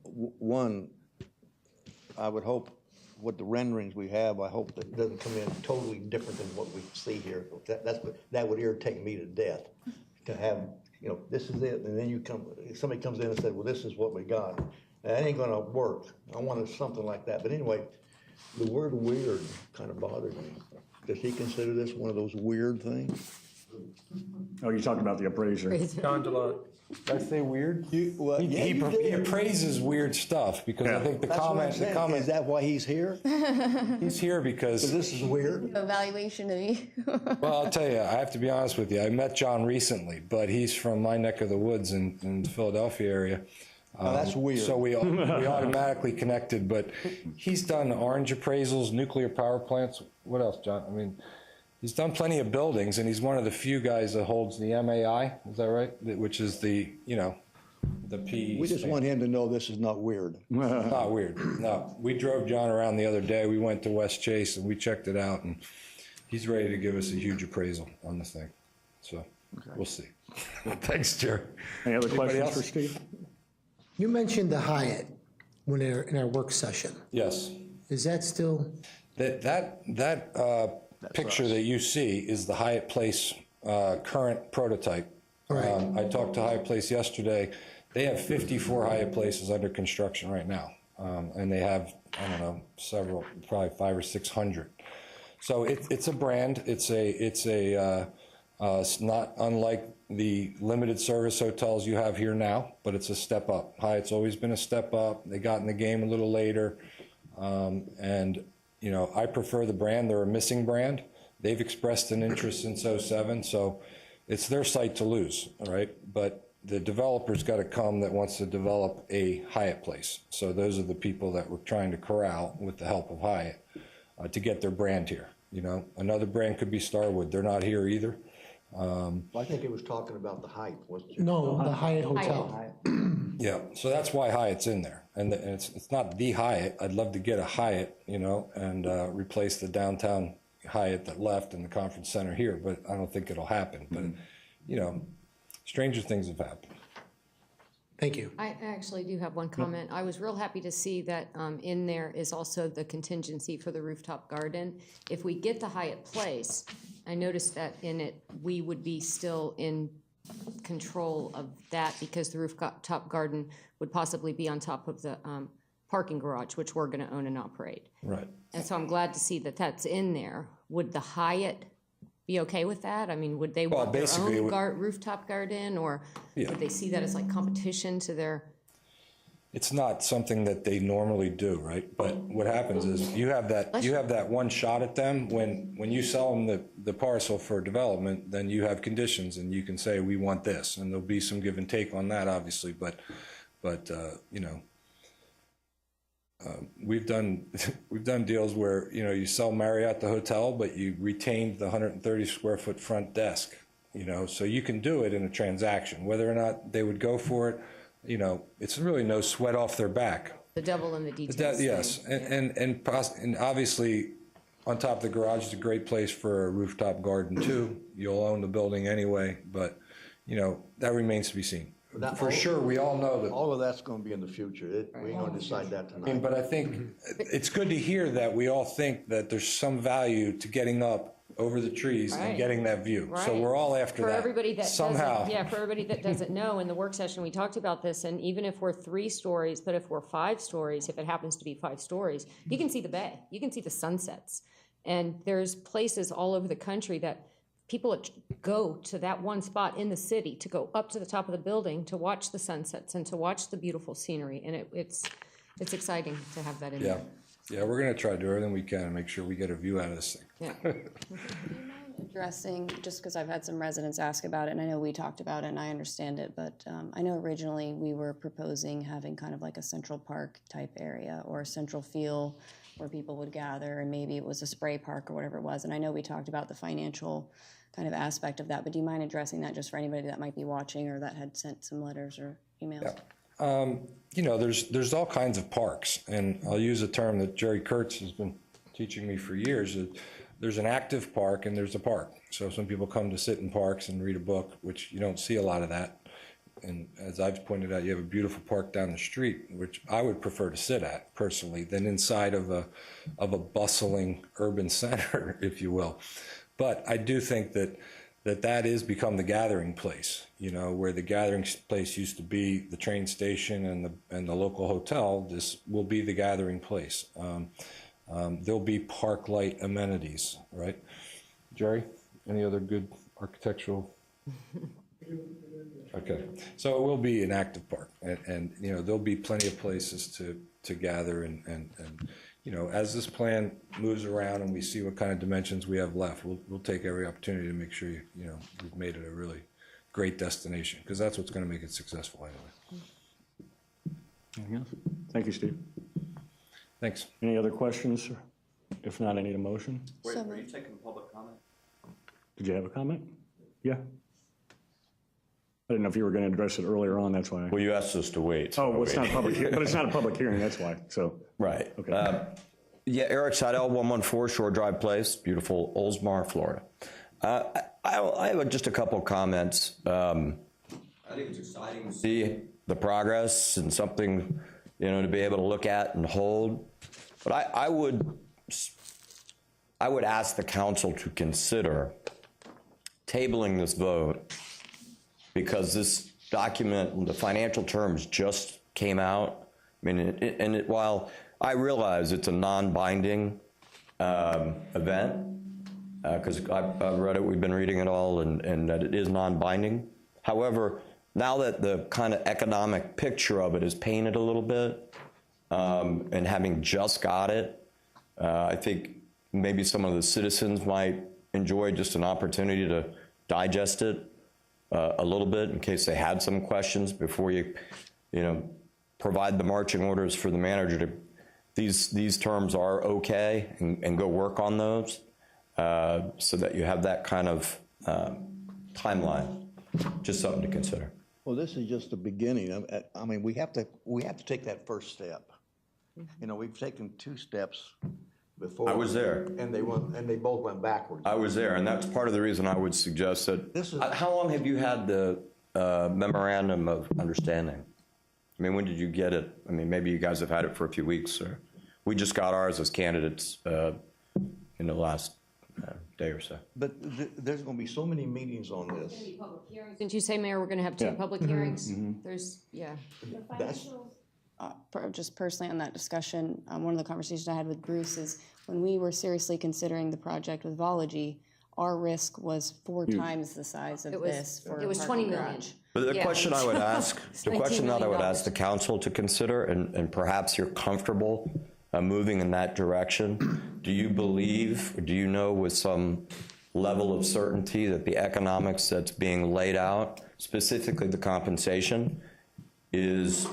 one, I would hope what the renderings we have, I hope that it doesn't come in totally different than what we see here. That would irritate me to death, to have, this is it, and then somebody comes in and says, well, this is what we got. That ain't gonna work. I wanted something like that. But anyway, the word weird kind of bothered me. Does he consider this one of those weird things? Oh, you're talking about the appraiser. John Gillott. Did I say weird? He He appraises weird stuff because I think the comment. Is that why he's here? He's here because This is weird. Evaluation of you. Well, I'll tell you, I have to be honest with you. I met John recently, but he's from my neck of the woods in the Philadelphia area. That's weird. So we automatically connected, but he's done orange appraisals, nuclear power plants. What else, John? I mean, he's done plenty of buildings, and he's one of the few guys that holds the MAI. Is that right? Which is the P. We just want him to know this is not weird. Not weird. No, we drove John around the other day. We went to West Chase and we checked it out, and he's ready to give us a huge appraisal on the thing. So we'll see. Thanks, Jerry. Any other Anybody questions else? for Steve? You mentioned the Hyatt when in our work session. Yes. Is that still? That picture that you see is the Hyatt Place current prototype. Right. I talked to Hyatt Place yesterday. They have 54 Hyatt Places under construction right now. And they have, I don't know, several, probably 500 or 600. So it's a brand. It's not unlike the limited service hotels you have here now, but it's a step up. Hyatt's always been a step up. They got in the game a little later. And, you know, I prefer the brand. They're a missing brand. They've expressed an interest since '07, so it's their site to lose, all right? But the developer's got to come that wants to develop a Hyatt Place. So those are the people that we're trying to corral with the help of Hyatt to get their brand here. You know, another brand could be Starwood. They're not here either. I think it was talking about the Hyatt, wasn't it? No, the Hyatt Hotel. Yeah, so that's why Hyatt's in there. And it's not the Hyatt. I'd love to get a Hyatt, you know, and replace the downtown Hyatt that left in the conference center here, but I don't think it'll happen. But, you know, stranger things have happened. Thank you. I actually do have one comment. I was real happy to see that in there is also the contingency for the rooftop garden. If we get the Hyatt Place, I noticed that in it, we would be still in control of that because the rooftop garden would possibly be on top of the parking garage, which we're going to own and operate. Right. And so I'm glad to see that that's in there. Would the Hyatt be okay with that? I mean, would they want their own rooftop garden, or would they see that as like competition to their? It's not something that they normally do, right? But what happens is you have that one shot at them when you sell them the parcel for development. Then you have conditions, and you can say we want this, and there'll be some give and take on that, obviously. But you know. We've done deals where, you know, you sell Marriott the hotel, but you retained the 130 square foot front desk, you know, so you can do it in a transaction. Whether or not they would go for it, you know, it's really no sweat off their back. The devil in the details. Yes, and obviously on top of the garage is a great place for a rooftop garden too. You'll own the building anyway, but, you know, that remains to be seen. For sure, we all know that. All of that's going to be in the future. We ain't going to decide that tonight. But I think it's good to hear that we all think that there's some value to getting up over the trees and getting that view. Right. So we're all after that. For everybody that somehow. For everybody that doesn't know, in the work session, we talked about this, and even if we're 3 stories, but if we're 5 stories, if it happens to be 5 stories, you can see the bay, you can see the sunsets. And there's places all over the country that people go to that one spot in the city to go up to the top of the building to watch the sunsets and to watch the beautiful scenery. And it's exciting to have that in there. Yeah, we're going to try to do everything we can to make sure we get a view out of this thing. Yeah. Do you mind addressing, just because I've had some residents ask about it, and I know we talked about it and I understand it, but I know originally we were proposing having kind of like a Central Park type area or a central feel where people would gather, and maybe it was a spray park or whatever it was. And I know we talked about the financial kind of aspect of that, but do you mind addressing that just for anybody that might be watching or that had sent some letters or emails? Yeah. You know, there's all kinds of parks, and I'll use a term that Jerry Kurtz has been teaching me for years. There's an active park and there's a park. So some people come to sit in parks and read a book, which you don't see a lot of that. And as I've pointed out, you have a beautiful park down the street, which I would prefer to sit at personally than inside of a bustling urban center, if you will. But I do think that is become the gathering place, you know, where the gathering place used to be the train station and the local hotel. This will be the gathering place. There'll be park light amenities, right? Jerry, any other good architectural? Okay, so it will be an active park, and you know, there'll be plenty of places to gather and you know, as this plan moves around and we see what kind of dimensions we have left, we'll take every opportunity to make sure you know, we've made it a really great destination, because that's what's going to make it successful anyway. Anything else? Thank you, Steve. Thanks. Any other questions? If not, I need a motion. Wait, were you taking public comment? Did you have a comment? Yeah. I didn't know if you were going to address it earlier on, that's why. Well, you asked us to wait. Oh, well, it's not public, but it's not a public hearing, that's why, so. Right. Okay. Yeah, Eric Seidel, 114 Shore Drive Place, beautiful Oldsmar, Florida. I have just a couple of comments. I think it's exciting to see the progress and something, to be able to look at and hold. But I would ask the council to consider tabling this vote, because this document, the financial terms just came out. I mean, while I realize it's a non-binding event, because I've read it, we've been reading it all, and that it is non-binding. However, now that the kind of economic picture of it is painted a little bit, and having just got it, I think maybe some of the citizens might enjoy just an opportunity to digest it a little bit in case they had some questions before you provide the marching orders for the manager to, these terms are okay, and go work on those, so that you have that kind of timeline. Just something to consider. Well, this is just the beginning. I mean, we have to take that first step. We've taken 2 steps before. I was there. And they both went backwards. I was there, and that's part of the reason I would suggest that. How long have you had the memorandum of understanding? I mean, when did you get it? I mean, maybe you guys have had it for a few weeks, or we just got ours as candidates in the last day or so. But there's going to be so many meetings on this. Public hearings. Didn't you say, Mayor, we're going to have 2 public hearings? There's, yeah. Just personally on that discussion, one of the conversations I had with Bruce is when we were seriously considering the project with Vology, our risk was 4 times the size of this. It was 20 million. But the question I would ask, the question that I would ask the council to consider, and perhaps you're comfortable moving in that direction, do you believe, or do you know with some level of certainty that the economics that's being laid out, specifically the compensation, is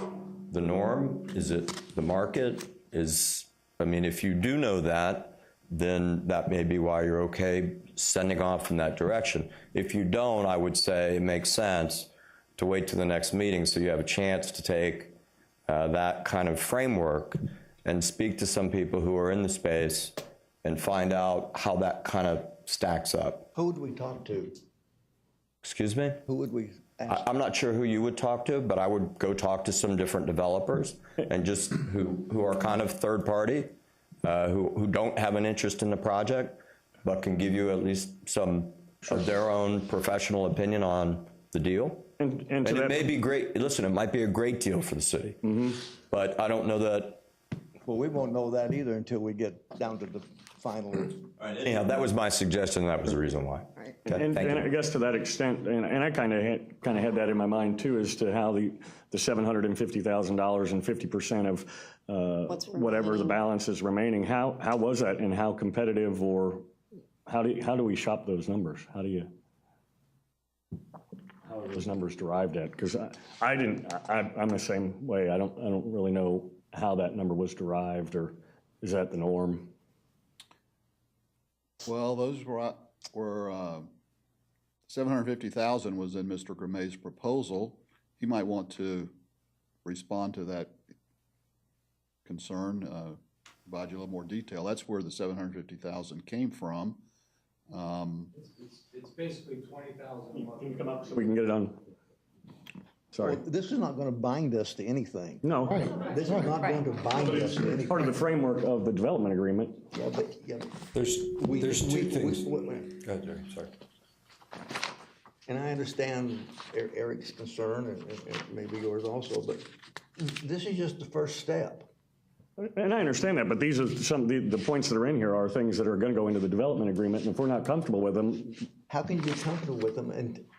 the norm? Is it the market? If you do know that, then that may be why you're okay sending off in that direction. If you don't, I would say it makes sense to wait to the next meeting so you have a chance to take that kind of framework and speak to some people who are in the space and find out how that kind of stacks up. Who would we talk to? Excuse me? Who would we ask? I'm not sure who you would talk to, but I would go talk to some different developers and just who are kind of third party, who don't have an interest in the project, but can give you at least some of their own professional opinion on the deal. And it may be great. Listen, it might be a great deal for the city, but I don't know that. Well, we won't know that either until we get down to the final. Anyhow, that was my suggestion. That was the reason why. Right. Okay, And I guess to that extent, and I kind of had that in my mind too, as to how the $750,000 and 50% of whatever the balance is remaining. How was that, and how competitive, or how do we shop those numbers? How are those numbers derived at? Because I'm the same way. I don't really know how that number was derived, or is that the norm? Well, those were 750,000 was in Mr. Grimmay's proposal. He might want to respond to that concern, provide you a little more detail. That's where the 750,000 came from. It's basically 20,000 a month. Can you come up so we can get it on? Sorry. Well, this is not going to bind us to anything. No. This is not going to bind us to anything. Part of the framework of the development agreement. There's 2 things. Go ahead, Jerry, sorry. And I understand Eric's concern, and maybe yours also, but this is just the first step. And I understand that, but these are some the points that are in here are things that are going to go into the development agreement, and if we're not comfortable with them. How can you be comfortable with them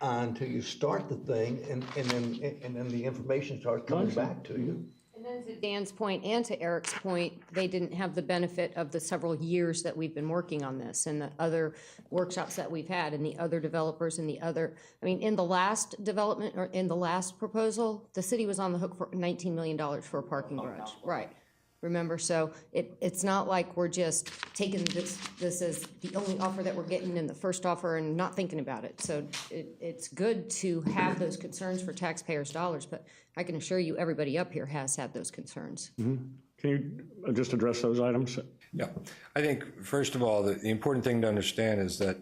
until you start the thing, and then the information starts coming back to you? And then to Dan's point and to Eric's point, they didn't have the benefit of the several years that we've been working on this and the other workshops that we've had and the other developers and in the last development or in the last proposal, the city was on the hook for $19 million for a parking garage. Right. Remember, so it's not like we're just taking this as the only offer that we're getting in the first offer and not thinking about it. So it's good to have those concerns for taxpayers' dollars, but I can assure you everybody up here has had those concerns. Can you just address those items? Yeah, I think first of all, the important thing to understand is that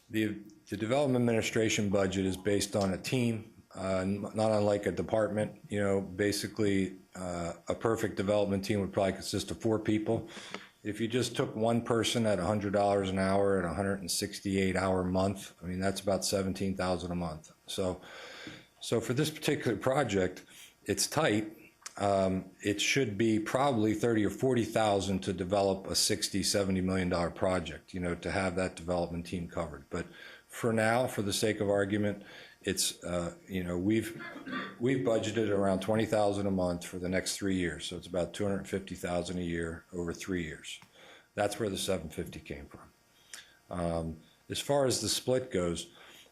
the development administration budget is based on a team not unlike a department. You know, basically a perfect development team would probably consist of 4 people. If you just took one person at $100 an hour at a 168-hour month, I mean, that's about $17,000 a month. So for this particular project, it's tight. It should be probably $30,000 or $40,000 to develop a $60-70 million project, you know, to have that development team covered. But for now, for the sake of argument, it's, you know, we've budgeted around $20,000 a month for the next 3 years. So it's about $250,000 a year over 3 years. That's where the $750 came from. As far as the split goes,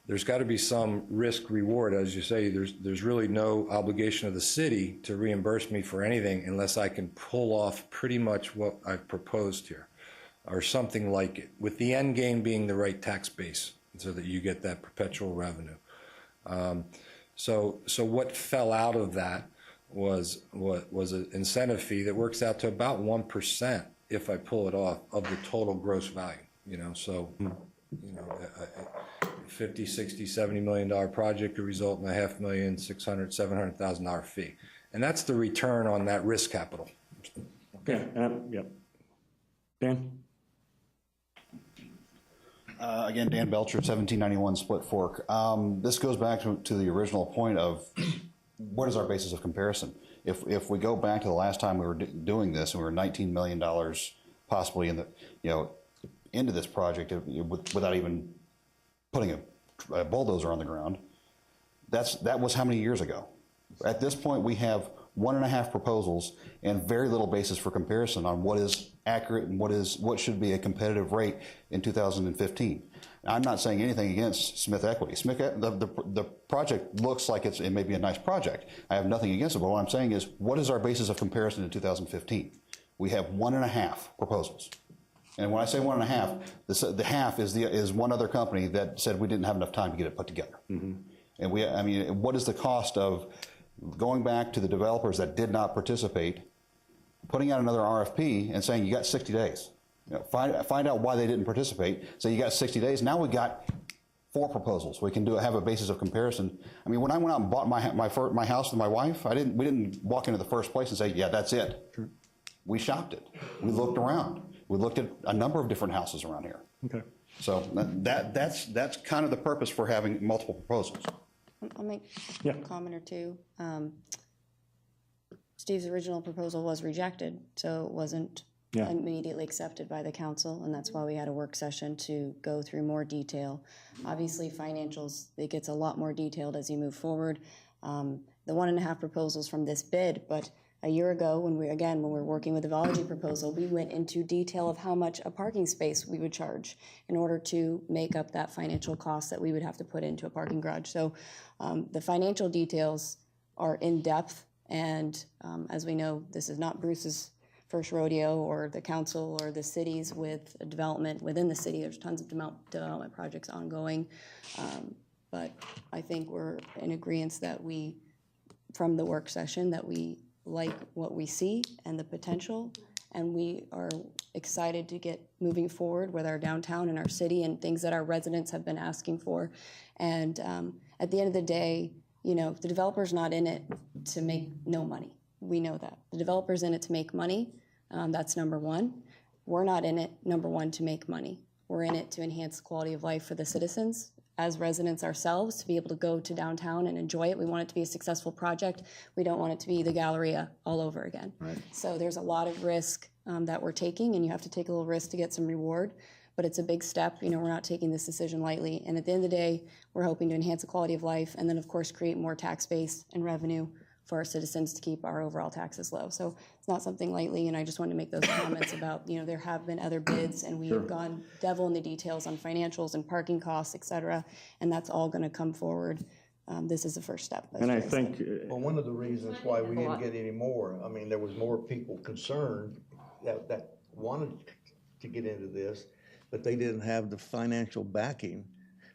there's got to be some risk reward. As you say, there's really no obligation of the city to reimburse me for anything unless I can pull off pretty much what I've proposed here, or something like it, with the end game being the right tax base so that you get that perpetual revenue. So what fell out of that was an incentive fee that works out to about 1% if I pull it off of the total gross value, you know, so, you know, a $50, $60, $70 million project could result in a $500,000, $600,000, $700,000 fee. And that's the return on that risk capital. Yeah, yep. Dan? Again, Dan Belcher, 1791 Split Fork. This goes back to the original point of what is our basis of comparison? If we go back to the last time we were doing this, and we were $19 million possibly in the, you know, into this project without even putting a bulldozer on the ground, that was how many years ago? At this point, we have 1.5 proposals and very little basis for comparison on what is accurate and what should be a competitive rate in 2015. Now, I'm not saying anything against Smith Equity. The project looks like it may be a nice project. I have nothing against it, but what I'm saying is, what is our basis of comparison in 2015? We have 1.5 proposals. And when I say 1.5, the half is one other company that said we didn't have enough time to get it put together. Mm-hmm. And I mean, what is the cost of going back to the developers that did not participate, putting out another RFP and saying you got 60 days. You know, find out why they didn't participate. So you got 60 days. Now we got 4 proposals. We can have a basis of comparison. I mean, when I went out and bought my house with my wife, we didn't walk into the first place and say, yeah, that's it. Sure. We shopped it. We looked around. We looked at a number of different houses around here. Okay. So that's kind of the purpose for having multiple proposals. I'll make a comment or two. Steve's original proposal was rejected, so it wasn't immediately accepted by the council, and that's why we had a work session to go through more detail. Obviously, financials, it gets a lot more detailed as you move forward. The 1.5 proposals from this bid, but a year ago, when we were working with the Vology proposal, we went into detail of how much a parking space we would charge in order to make up that financial cost that we would have to put into a parking garage. So the financial details are in depth, and as we know, this is not Bruce's first rodeo, or the council, or the cities with development within the city. There's tons of development projects ongoing, but I think we're in agreement that from the work session, that we like what we see and the potential, and we are excited to get moving forward with our downtown and our city and things that our residents have been asking for. And at the end of the day, you know, the developer's not in it to make no money. We know that. The developer's in it to make money. That's number one. We're not in it, number one, to make money. We're in it to enhance the quality of life for the citizens, as residents ourselves, to be able to go to downtown and enjoy it. We want it to be a successful project. We don't want it to be the Galleria all over again. Right. So there's a lot of risk that we're taking, and you have to take a little risk to get some reward, but it's a big step. You know, we're not taking this decision lightly, and at the end of the day, we're hoping to enhance the quality of life, and then of course create more tax base and revenue for our citizens to keep our overall taxes low. So it's not something lightly, and I just wanted to make those comments about, you know, there have been other bids, and we have gone devil in the details on financials and parking costs, et cetera, and that's all going to come forward. This is the first step. And I think, well, one of the reasons why we didn't get any more, I mean, there was more people concerned that wanted to get into this, but they didn't have the financial backing,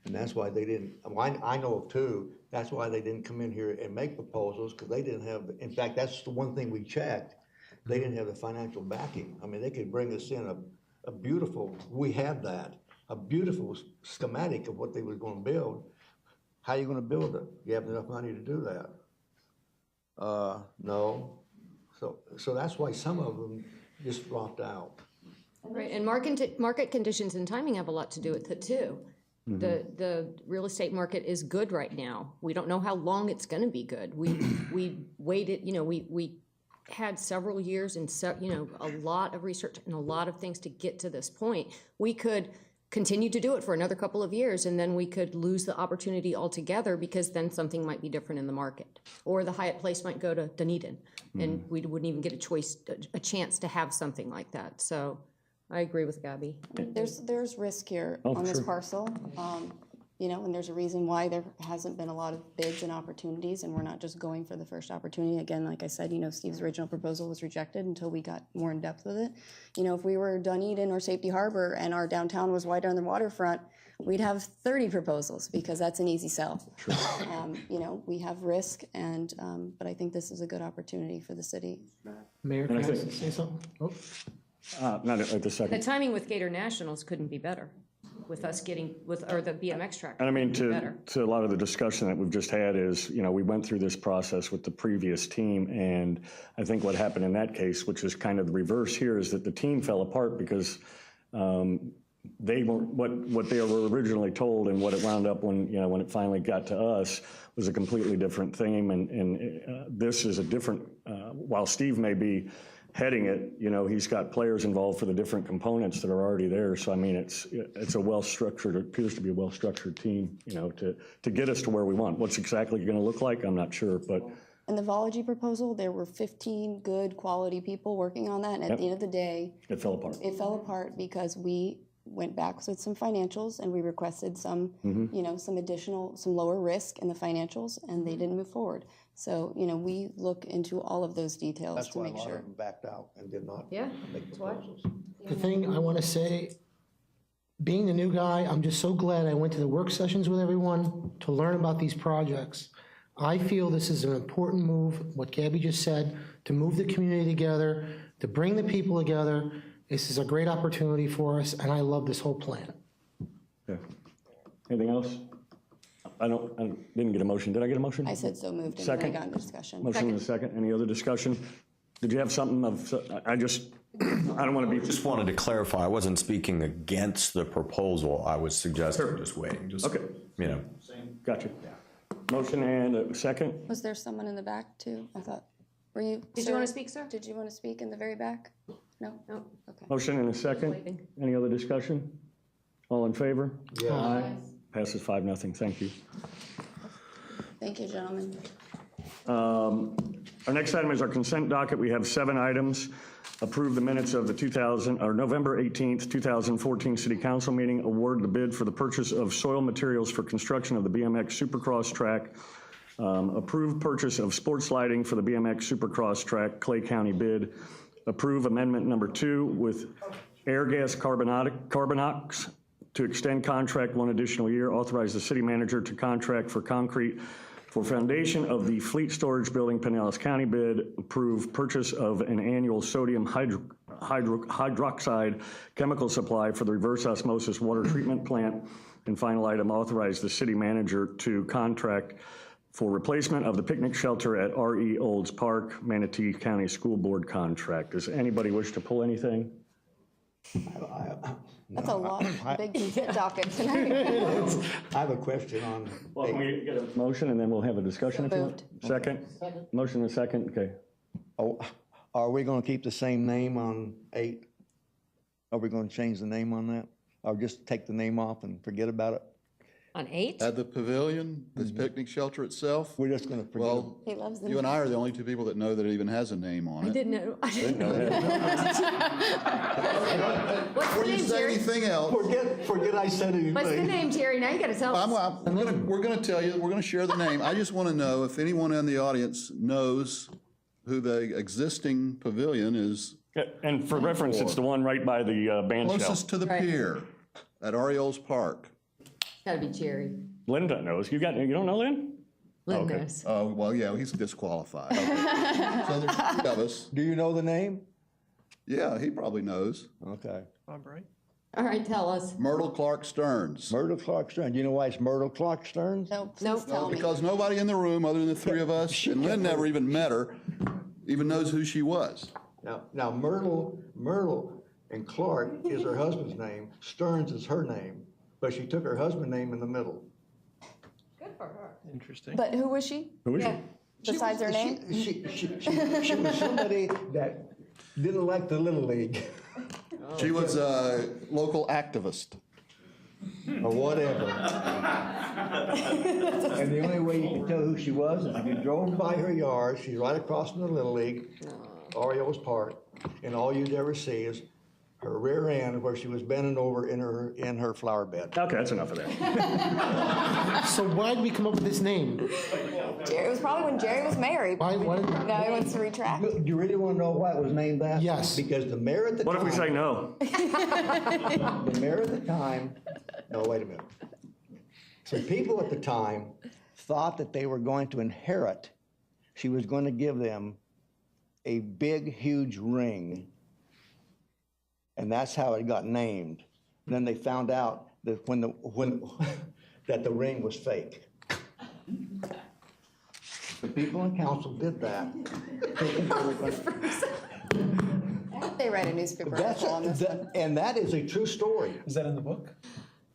and that's why they didn't. I know of 2. That's why they didn't come in here and make proposals, because they didn't have. In fact, that's the one thing we checked. They didn't have the financial backing. I mean, they could bring us in a beautiful. We have that, a beautiful schematic of what they were going to build. how are you gonna build it? You have enough money to do that? No. So that's why some of them just dropped out. Right, and market conditions and timing have a lot to do with it too. The real estate market is good right now. We don't know how long it's gonna be good. We waited, we had several years and a lot of research and a lot of things to get to this point. We could continue to do it for another couple of years, and then we could lose the opportunity altogether because then something might be different in the market. Or the Hyatt Place might go to Dunedin, and we wouldn't even get a chance to have something like that. So I agree with Gabby. There's risk here on this parcel, and there's a reason why there hasn't been a lot of bids and opportunities, and we're not just going for the first opportunity. Again, like I said, Steve's original proposal was rejected until we got more in depth with it. If we were Dunedin or Safety Harbor and our downtown was wider on the waterfront, we'd have 30 proposals because that's an easy sell. Sure. We have risk, but I think this is a good opportunity for the city. Mayor, can I say something? Oh. Not at the second. The timing with Gator Nationals couldn't be better with us or the BMX track. And I mean, to a lot of the discussion that we've just had is, we went through this process with the previous team, and I think what happened in that case, which is kind of the reverse here, is that the team fell apart because they were what they were originally told, and what it wound up when it finally got to us was a completely different theme, and this is a different. While Steve may be heading it, he's got players involved for the different components that are already there. So I mean, it's a well-structured, it appears to be a well-structured team, to get us to where we want. What's exactly going to look like, I'm not sure, but. In the Vology proposal, there were 15 good quality people working on that, and at the end of the day, it fell apart. It fell apart because we went back with some financials and we requested some, some additional, some lower risk in the financials, and they didn't move forward. So, we look into all of those details to make sure. That's why a lot of them backed out and did not make proposals. The thing I want to say, being the new guy, I'm just so glad I went to the work sessions with everyone to learn about these projects. I feel this is an important move, what Gabby just said, to move the community together, to bring the people together. This is a great opportunity for us, and I love this whole plan. Okay. Anything else? I didn't get a motion. Did I get a motion? I said so moved, and Second. then I got into discussion. Motion and a second. Any other discussion? Did you have something I don't want to be. Just wanted to clarify, I wasn't speaking against the proposal. I was suggesting just waiting. Okay. Gotcha. Motion and a second. Was there someone in the back too? I thought. Were you? Did you want to speak, sir? Did you want to speak in the very back? No? No. Okay. Motion and a second. Waiting. Any other discussion? All in favor? Yeah. Aye. Passes 5-0. Thank you. Thank you, gentlemen. Our next item is our consent docket. We have 7 items. Approve the minutes of the November 18th, 2014 City Council meeting. Award the bid for the purchase of soil materials for construction of the BMX Supercross Track. Approve purchase of sports lighting for the BMX Supercross Track Clay County bid. Approve amendment number 2 with Airgas Carbonics to extend contract 1 additional year. Authorize the city manager to contract for concrete for foundation of the fleet storage building, Pinellas County bid. Approve purchase of an annual sodium hydroxide chemical supply for the reverse osmosis water treatment plant. And final item, authorize the city manager to contract for replacement of the picnic shelter at RE Olds Park, Manatee County School Board contract. Does anybody wish to pull anything? That's a lot of big consent docket tonight. I have a question on. Well, can we get a motion and then we'll have a discussion if you want? Second? Motion and a second, okay. Oh, are we going to keep the same name on 8? Are we going to change the name on that? Or just take the name off and forget about it? On 8? At the pavilion, this picnic shelter itself, We're just going to forget. well, He loves them. you and I are the only 2 people that know that it even has a name on I it. didn't know. What's the Before you name, say Jerry? anything else, Forget I said anything. What's the name, Jerry? Now you got to tell us. we're going to tell you, we're going to share the name. I just want to know if anyone in the audience knows who the existing pavilion is Yeah, and for reference, it's the one right by the band shell. closest to the Right. pier at Orioles Park. Got to be Jerry. Linda knows. You don't know Lynn? Lynn Okay. knows. Oh, well, yeah, he's disqualified. So there's 3 of us. Do you know the name? Yeah, he probably knows. Okay. Bob, right? All right, tell us. Myrtle Clark Stearns. Myrtle Clark Stearns. You know why it's Myrtle Clark Stearns? No, please Nope. tell me. Because nobody in the room, other than the three of us, and Lynn never even met her, even knows who she was. Now Myrtle and Clark is her husband's name. Stearns is her name, but she took her husband's name in the middle. Good for her. Interesting. But who was she? Who is she? Besides her name? She was somebody that didn't like the Little League. She was a local activist. Or whatever. And the only way you can tell who she was is if you drove by her yard. She's right across from the Little League, Orioles Park, and all you'd ever see is her rear end where she was bending over in her flower bed. Okay, that's enough of that. So why did we come up with this name? It was probably when Jerry was married. Why? Now he wants to retract. Do you really want to know why it was named that? Yes. Because the mayor at the What if time. we say no? The mayor at the time, no, wait a minute. Some people at the time thought that they were going to inherit. She was going to give them a big, huge ring. And that's how it got named. And then they found out that that the ring was fake. The people in council did that. thinking they were gonna- They read a newspaper article on this. And that is a true story. Is that in the book?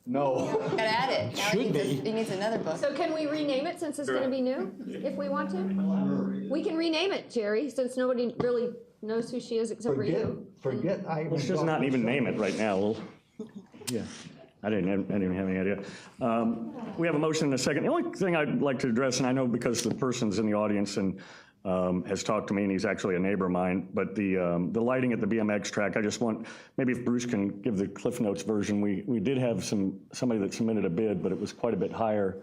No. Gotta add it. Now Should be. he needs another book. So can we rename it since it's going to be new, if we want to? We can rename it, Jerry, since nobody really knows who she is except for you. Forget I even. Let's just not even name it right now. Yeah, I didn't even have any idea. We have a motion and a second. The only thing I'd like to address, and I know because the person's in the audience and has talked to me, and he's actually a neighbor of mine, but the lighting at the BMX track, I just want, maybe if Bruce can give the Cliff Notes version, we did have somebody that submitted a bid, but it was quite a bit higher.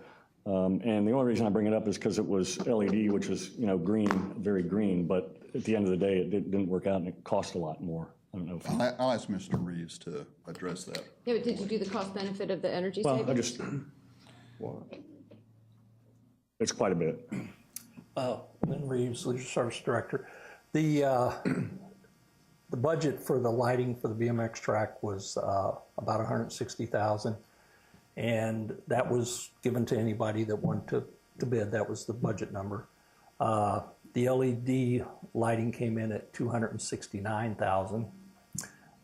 And the only reason I bring it up is because it was LED, which is, green, very green, but at the end of the day, it didn't work out and it cost a lot more. I don't know if. I'll ask Mr. Reeves to address that. Yeah, but did you do the cost benefit of the energy Well, savings? I just, it's quite a bit. Lynn Reeves, Leisure Service Director. The budget for the lighting for the BMX track was about $160,000, and that was given to anybody that wanted to bid. That was the budget number. The LED lighting came in at $269,000.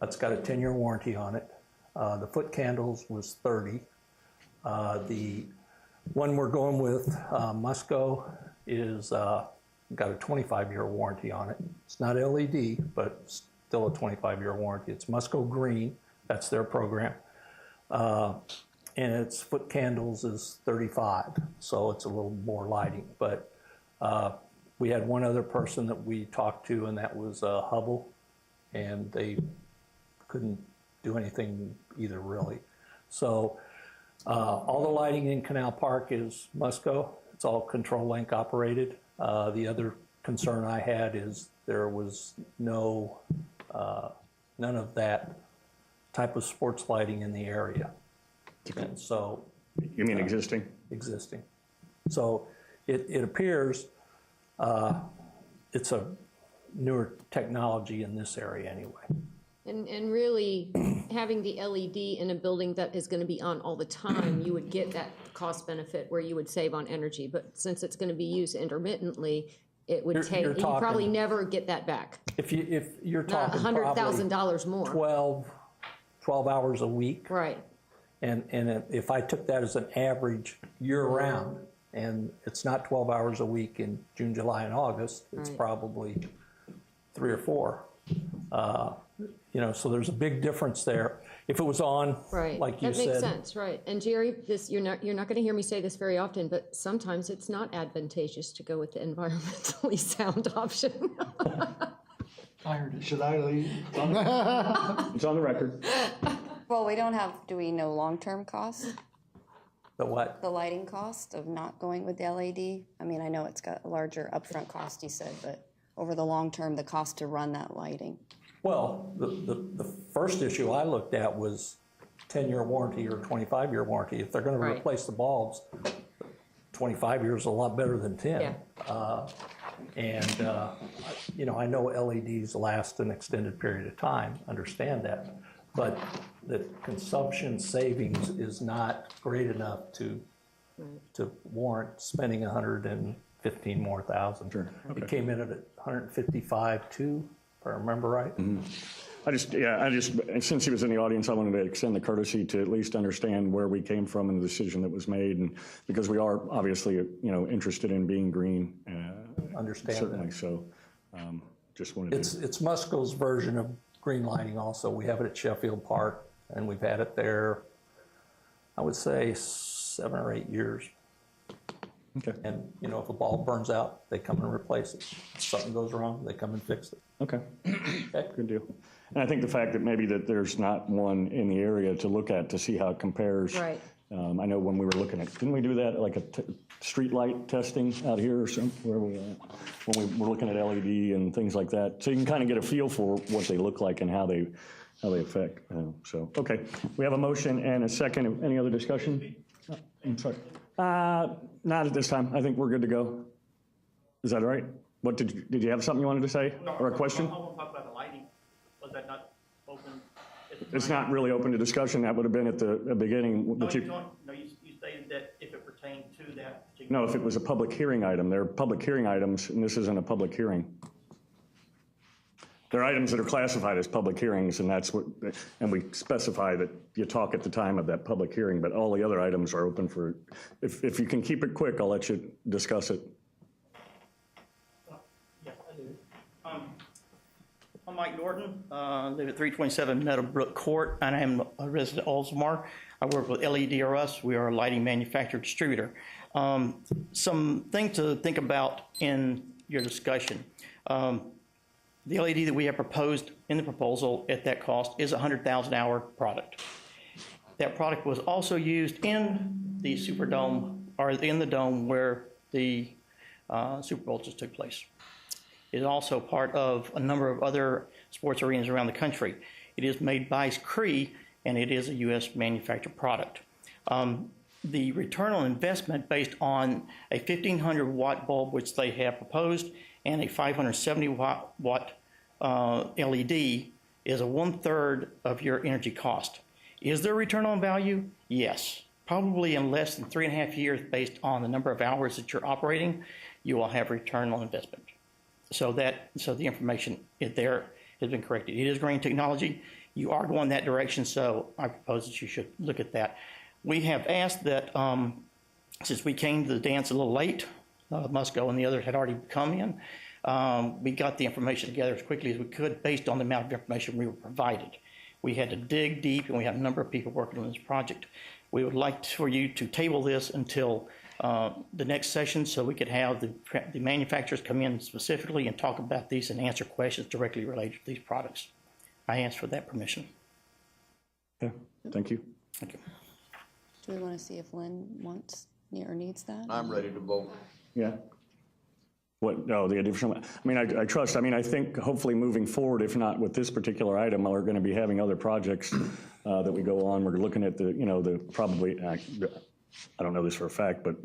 That's got a 10-year warranty on it. The foot candles was $30,000. The one we're going with, Musco, is got a 25-year warranty on it. It's not LED, but still a 25-year warranty. It's Musco Green. That's their program. And its foot candles is $35,000, so it's a little more lighting. But we had one other person that we talked to, and that was Hubble, and they couldn't do anything either, really. So all the lighting in Canal Park is Musco. It's all control link operated. The other concern I had is there was none of that type of sports lighting in the area. And so. You mean existing? Existing. So it appears it's a newer technology in this area anyway. And really, having the LED in a building that is going to be on all the time, you would get that cost benefit where you would save on energy. But since it's going to be used intermittently, it would take, you probably never get that back. If you're Not talking $100,000 more. 12 hours a week. Right. And if I took that as an average year-round, and it's not 12 hours a week in June, July, and August, it's probably 3 or 4. So there's a big difference there. If it was on, Right. like you that said. makes sense, right. And Jerry, you're not going to hear me say this very often, but sometimes it's not advantageous to go with the environmentally sound option. I heard it. Should I leave? It's on the record. Well, do we know long-term costs? The what? The lighting cost of not going with the LED? I mean, I know it's got a larger upfront cost, you said, but over the long term, the cost to run that lighting. Well, the first issue I looked at was 10-year warranty or 25-year warranty. If they're going to replace the bulbs, 25 years is a lot better than 10. Yeah. I know LEDs last an extended period of time, understand that. But that consumption savings is not great enough to warrant spending 115 more thousand. Sure. Okay. It came in at 155.2, if I remember right. Mm-hmm. I just, since he was in the audience, I wanted to extend the courtesy to at least understand where we came from and the decision that was made, and because we are obviously, interested in being green. Understand certainly. that. So, just wanted to. It's Musco's version of green lighting also. We have it at Sheffield Park, and we've had it there, I would say 7 or 8 years. Okay. And, if a bulb burns out, they come and replace it. If something goes wrong, they come and fix it. Okay. Good deal. And I think the fact that maybe that there's not one in the area to look at to see how it compares. Right. I know when we were looking at, didn't we do that, like a street light testing out here or something, where we when we were looking at LED and things like that? So you can kind of get a feel for what they look like and how they affect. So, okay. We have a motion and a second. Any other discussion? I'm sorry. Not at this time. I think we're good to go. Is that all right? What did you have something you wanted to say or a question? I want to talk about the lighting. Was that not open? It's not really open to discussion. That would have been at the beginning. No, you stated that if it pertained to that particular. No, if it was a public hearing item. There are public hearing items, and this isn't a public hearing. There are items that are classified as public hearings, and and we specify that you talk at the time of that public hearing, but all the other items are open for, if you can keep it quick, I'll let you discuss it. Yes, I do. I'm Mike Norton, live at 327 Meadowbrook Court, and I am a resident of Oldsmar. I work with LEDRS. We are a lighting manufacturer distributor. Some things to think about in your discussion. The LED that we have proposed in the proposal at that cost is a 100,000 hour product. That product was also used in the Superdome, or in the dome where the Super Bowl just took place. It is also part of a number of other sports arenas around the country. It is made by Cree, and it is a U.S. manufactured product. The return on investment based on a 1,500 watt bulb, which they have proposed, and a 570 watt LED is a 1/3 of your energy cost. Is there a return on value? Yes. Probably in less than 3.5 years, based on the number of hours that you're operating, you will have return on investment. So the information there has been corrected. It is green technology. You are going that direction, so I propose that you should look at that. We have asked that, since we came to the dance a little late, Musco and the others had already come in, we got the information together as quickly as we could based on the amount of information we were provided. We had to dig deep, and we have a number of people working on this project. We would like for you to table this until the next session so we could have the manufacturers come in specifically and talk about these and answer questions directly related to these products. I ask for that permission. Okay, thank you. Thank you. Do we want to see if Lynn wants or needs that? I'm ready to vote. Yeah. What, no, the additional, I think hopefully moving forward, if not with this particular item, we're going to be having other projects that we go on. We're looking at the probably, I don't know this for a fact, but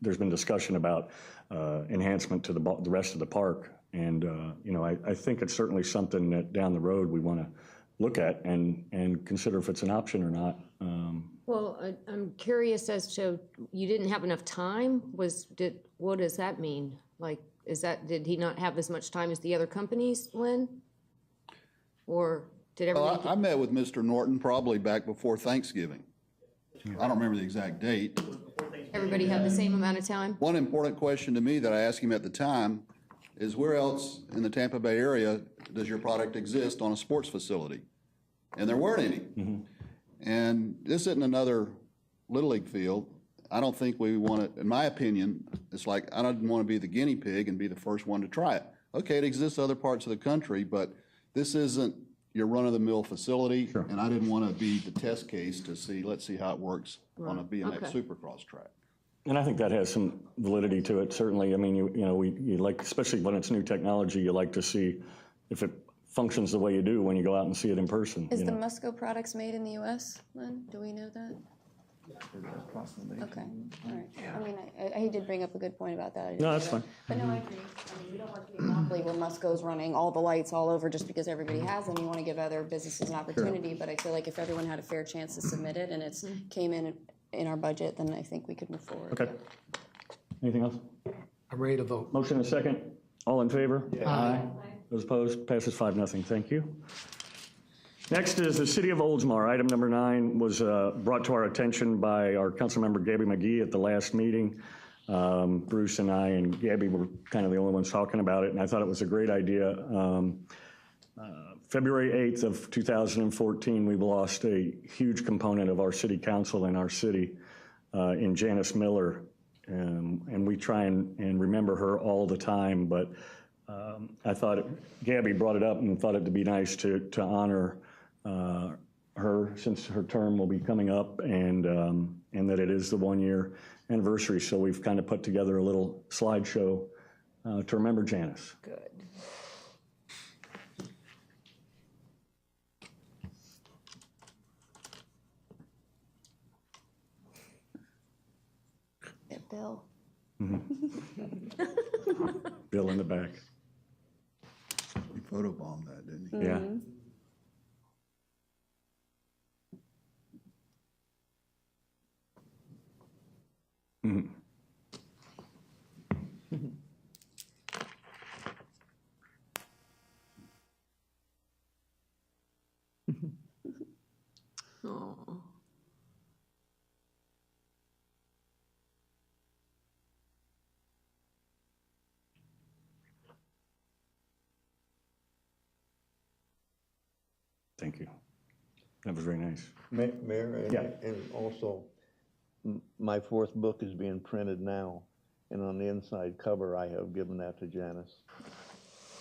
there's been discussion about enhancement to the rest of the park. And, I think it's certainly something that down the road we want to look at and consider if it's an option or not. Well, I'm curious as to, you didn't have enough time? What does that mean? Like, did he not have as much time as the other companies, Lynn? Or did everybody? I met with Mr. Norton probably back before Thanksgiving. I don't remember the exact date. Everybody had the same amount of time? One important question to me that I asked him at the time is, where else in the Tampa Bay area does your product exist on a sports facility? And there weren't any. Mm-hmm. And this isn't another Little League field. I don't think we want to, in my opinion, it's like I don't want to be the guinea pig and be the first one to try it. Okay, it exists in other parts of the country, but this isn't your run-of-the-mill facility. Sure. And I didn't want to be the test case to see, let's see how it works on a BMX Supercross track. And I think that has some validity to it, certainly. I mean, you like, especially when it's new technology, you like to see if it functions the way you do when you go out and see it in person. Is the Musco products made in the U.S., Lynn? Do we know that? Okay, all right. I mean, he did bring up a good point about that. No, that's fine. But no, I agree. I mean, we don't want to be a monopoly where Musco's running all the lights all over just because everybody has them. You want to give other businesses an opportunity, but I feel like if everyone had a fair chance to submit it and it's came in our budget, then I think we could move forward. Okay. Anything else? I'm ready to vote. Motion and a second. All in favor? Aye. Those opposed? Passes 5-0. Thank you. Next is the City of Oldsmar. Item number 9 was brought to our attention by our Councilmember Gabby McGee at the last meeting. Bruce and I and Gabby were kind of the only ones talking about it, and I thought it was a great idea. February 8th of 2014, we lost a huge component of our city council in our city in Janice Miller, and we try and remember her all the time, but I thought Gabby brought it up and thought it'd be nice to honor her since her term will be coming up, and that it is the 1-year anniversary. So we've kind of put together a little slideshow to remember Janice. Good. Bill. Bill in the back. He photobombed that, didn't he? Yeah. Mm-hmm. Oh. Thank you. That was very nice. Mayor, Yeah. and also, my 4th book is being printed now, and on the inside cover, I have given that to Janice.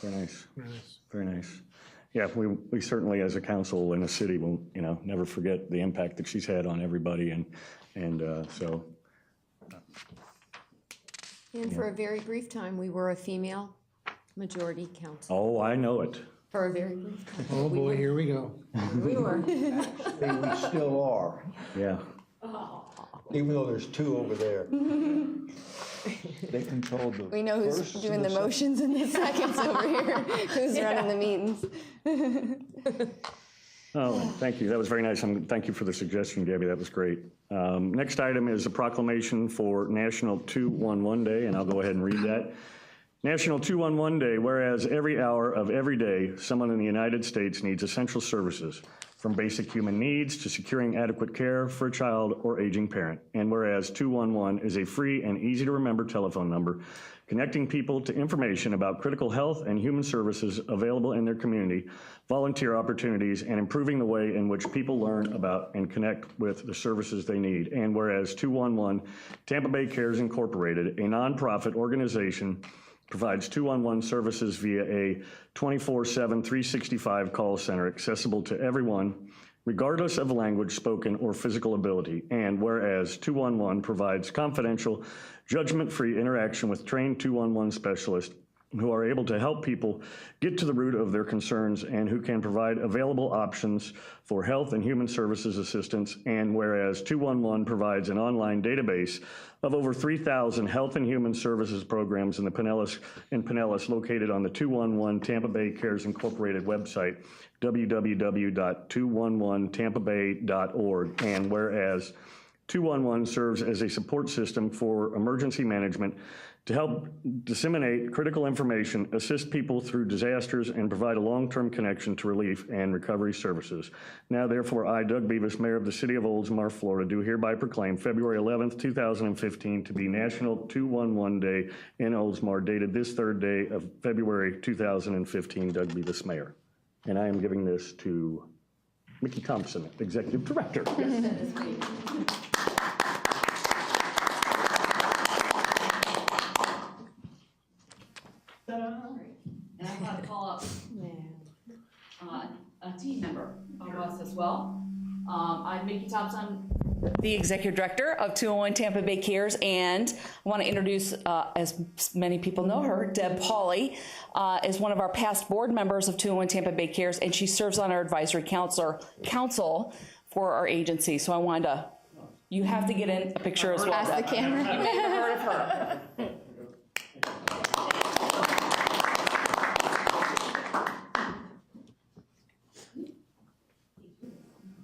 Very nice. Very nice. Yeah, we certainly, as a council and a city, will never forget the impact that she's had on everybody, and so. And for a very brief time, we were a female majority council. Oh, I know it. For a very brief time. Oh, boy, here we go. We were. We still are, Yeah. even though there's 2 over there. They control the. We know who's first and doing the second. motions and the seconds over here, who's running the meetings. Oh, thank you. That was very nice. Thank you for the suggestion, Gabby. That was great. Next item is a proclamation for National 211 Day, and I'll go ahead and read that. National 211 Day, whereas every hour of every day, someone in the United States needs essential services, from basic human needs to securing adequate care for a child or aging parent. And whereas 211 is a free and easy to remember telephone number connecting people to information about critical health and human services available in their community, volunteer opportunities, and improving the way in which people learn about and connect with the services they need. And whereas 211 Tampa Bay Cares Incorporated, a nonprofit organization, provides 211 services via a 24/7, 365 call center accessible to everyone, regardless of language spoken or physical ability. And whereas 211 provides confidential, judgment-free interaction with trained 211 specialists who are able to help people get to the root of their concerns and who can provide available options for health and human services assistance. And whereas 211 provides an online database of over 3,000 health and human services programs in Pinellas, located on the 211 Tampa Bay Cares Incorporated website, www.211tampabay.org. And whereas 211 serves as a support system for emergency management to help disseminate critical information, assist people through disasters, and provide a long-term connection to relief and recovery services. Now, therefore, I, Doug Beavis, Mayor of the City of Oldsmar, Florida, do hereby proclaim February 11th, 2015 to be National 211 Day in Oldsmar, dated this 3rd day of February 2015, Doug Beavis, Mayor. And I am giving this to Mickey Thompson, Executive Director. Yes. And I'm going to call up a team member of us as well. I'm Mickey Thompson, the Executive Director of 201 Tampa Bay Cares, and I want to introduce, as many people know her, Deb Hawley is one of our past board members of 201 Tampa Bay Cares, and she serves on our advisory council for our agency. So I wanted to You have to get in a picture as well. Ask the camera. You may have heard of her.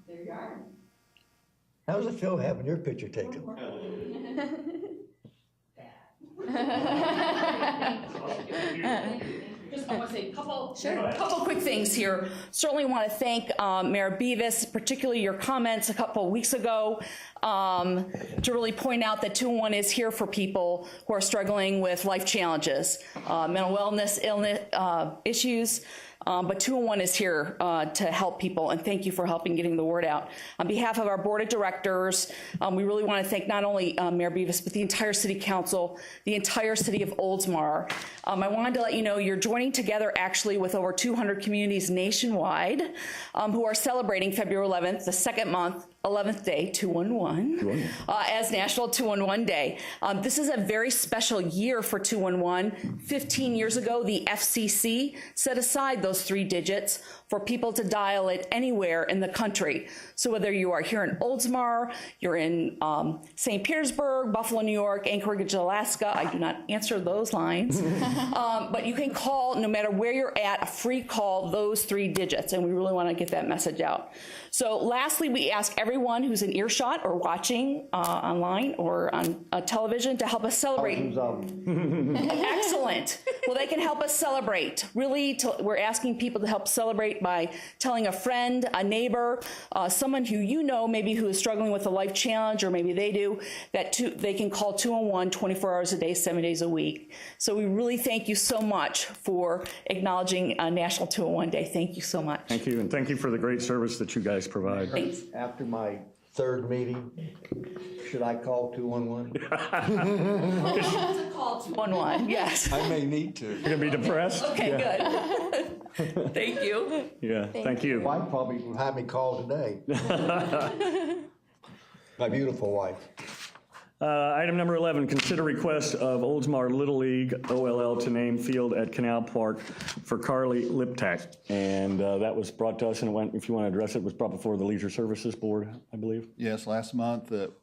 There you are. How does it feel having your picture taken? Just I want to say a couple quick things here. Certainly want to thank Mayor Beavis, particularly your comments a couple of weeks ago, to really point out that 211 is here for people who are struggling with life challenges, mental wellness, illness issues. But 211 is here to help people, and thank you for helping getting the word out. On behalf of our board of directors, we really want to thank not only Mayor Beavis, but the entire city council, the entire city of Oldsmar. I wanted to let you know you're joining together actually with over 200 communities nationwide who are celebrating February 11th, the second month, 11th day, 211, as National 211 Day. This is a very special year for 211. 15 years ago, the FCC set aside those 3 digits for people to dial it anywhere in the country. So whether you are here in Oldsmar, you're in St. Petersburg, Buffalo, New York, Anchorage, Alaska, I do not answer those lines, but you can call, no matter where you're at, a free call, those 3 digits, and we really want to get that message out. So lastly, we ask everyone who's in earshot or watching online or on television to help us celebrate. Excellent. Well, they can help us celebrate. Really, we're asking people to help celebrate by telling a friend, a neighbor, someone who you know maybe who is struggling with a life challenge, or maybe they do, that they can call 211 24 hours a day, 7 days a week. So we really thank you so much for acknowledging National 211 Day. Thank you so much. Thank you, and thank you for the great service that you guys provide. Thanks. After my 3rd meeting, should I call 211? To call 211, yes. I may need to. You're going to be depressed? Okay, Yeah. good. Thank you. Yeah, thank you. My wife probably will have me call today. My beautiful wife. Item number 11, consider request of Oldsmar Little League, OLL, to name field at Canal Park for Carly Liptak. And that was brought to us, and it went, if you want to address it, was brought before the Leisure Services Board, I believe. Yes, last month it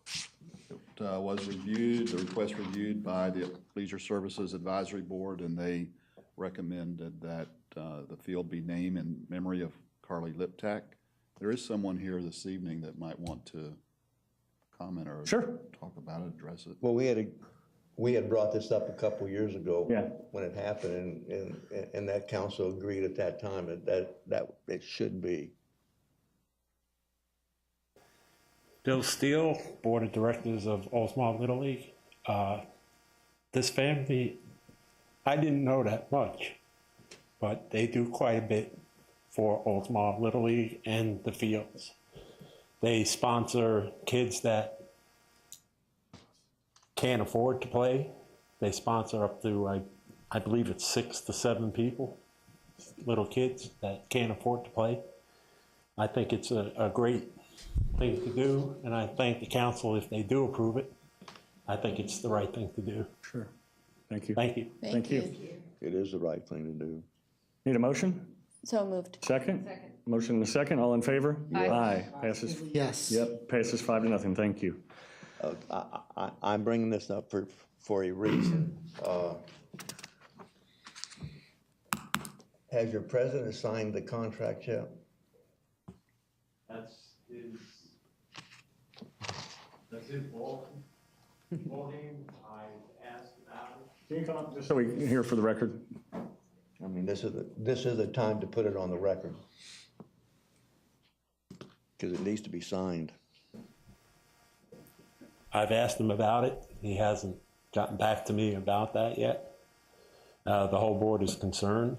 was reviewed, the request reviewed by the Leisure Services Advisory Board, and they recommended that the field be named in memory of Carly Liptak. There is someone here this evening that might want to comment or talk about it, address it. Well, we had brought this up a couple years ago. Yeah. When it happened, and that council agreed at that time that it should be. Bill Steele, Board of Directors of Oldsmar Little League. This family, I didn't know that much, but they do quite a bit for Oldsmar Little League and the fields. They sponsor kids that can't afford to play. They sponsor up to, I believe it's 6 to 7 people, little kids that can't afford to play. I think it's a great thing to do, and I thank the council if they do approve it. I think it's the right thing to do. Sure. Thank you. Thank you. Thank you. It is the right thing to do. Need a motion? So moved. Second? Motion and a second. All in favor? Aye. Passes. Yes. Yep, passes 5-0. Thank you. I'm bringing this up for a reason. Has your president signed the contract yet? That's his ball game. I asked about it. Can you come up just so we can hear for the record? I mean, this is the time to put it on the record. Because it needs to be signed. I've asked him about it. He hasn't gotten back to me about that yet. The whole board is concerned.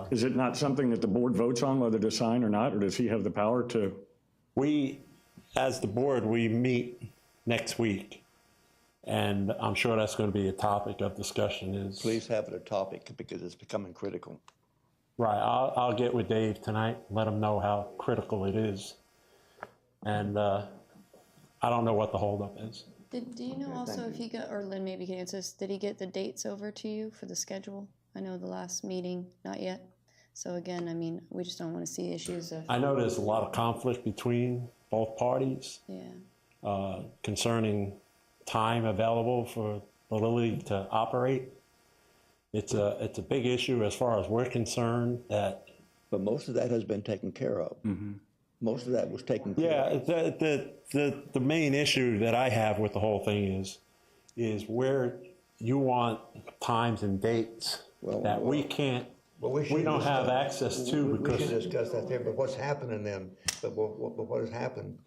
Is it not something that the board votes on whether to sign or not, or does he have the power to? We, as the board, we meet next week, and I'm sure that's going to be a topic of discussion. Please have it a topic because it's becoming critical. Right. I'll get with Dave tonight, let him know how critical it is, and I don't know what the holdup is. Do you know also if he got, or Lynn maybe can answer this, did he get the dates over to you for the schedule? I know the last meeting, not yet. So again, I mean, we just don't want to see issues of. I know there's a lot of conflict between both parties. Yeah. concerning time available for the Little League to operate. It's a big issue as far as we're concerned. But most of that has been taken care of. Most of that was taken care of. Yeah, the main issue that I have with the whole thing is where you want times and dates that we can't, we don't have access to because. We should discuss that there, but what's happening then, but what has happened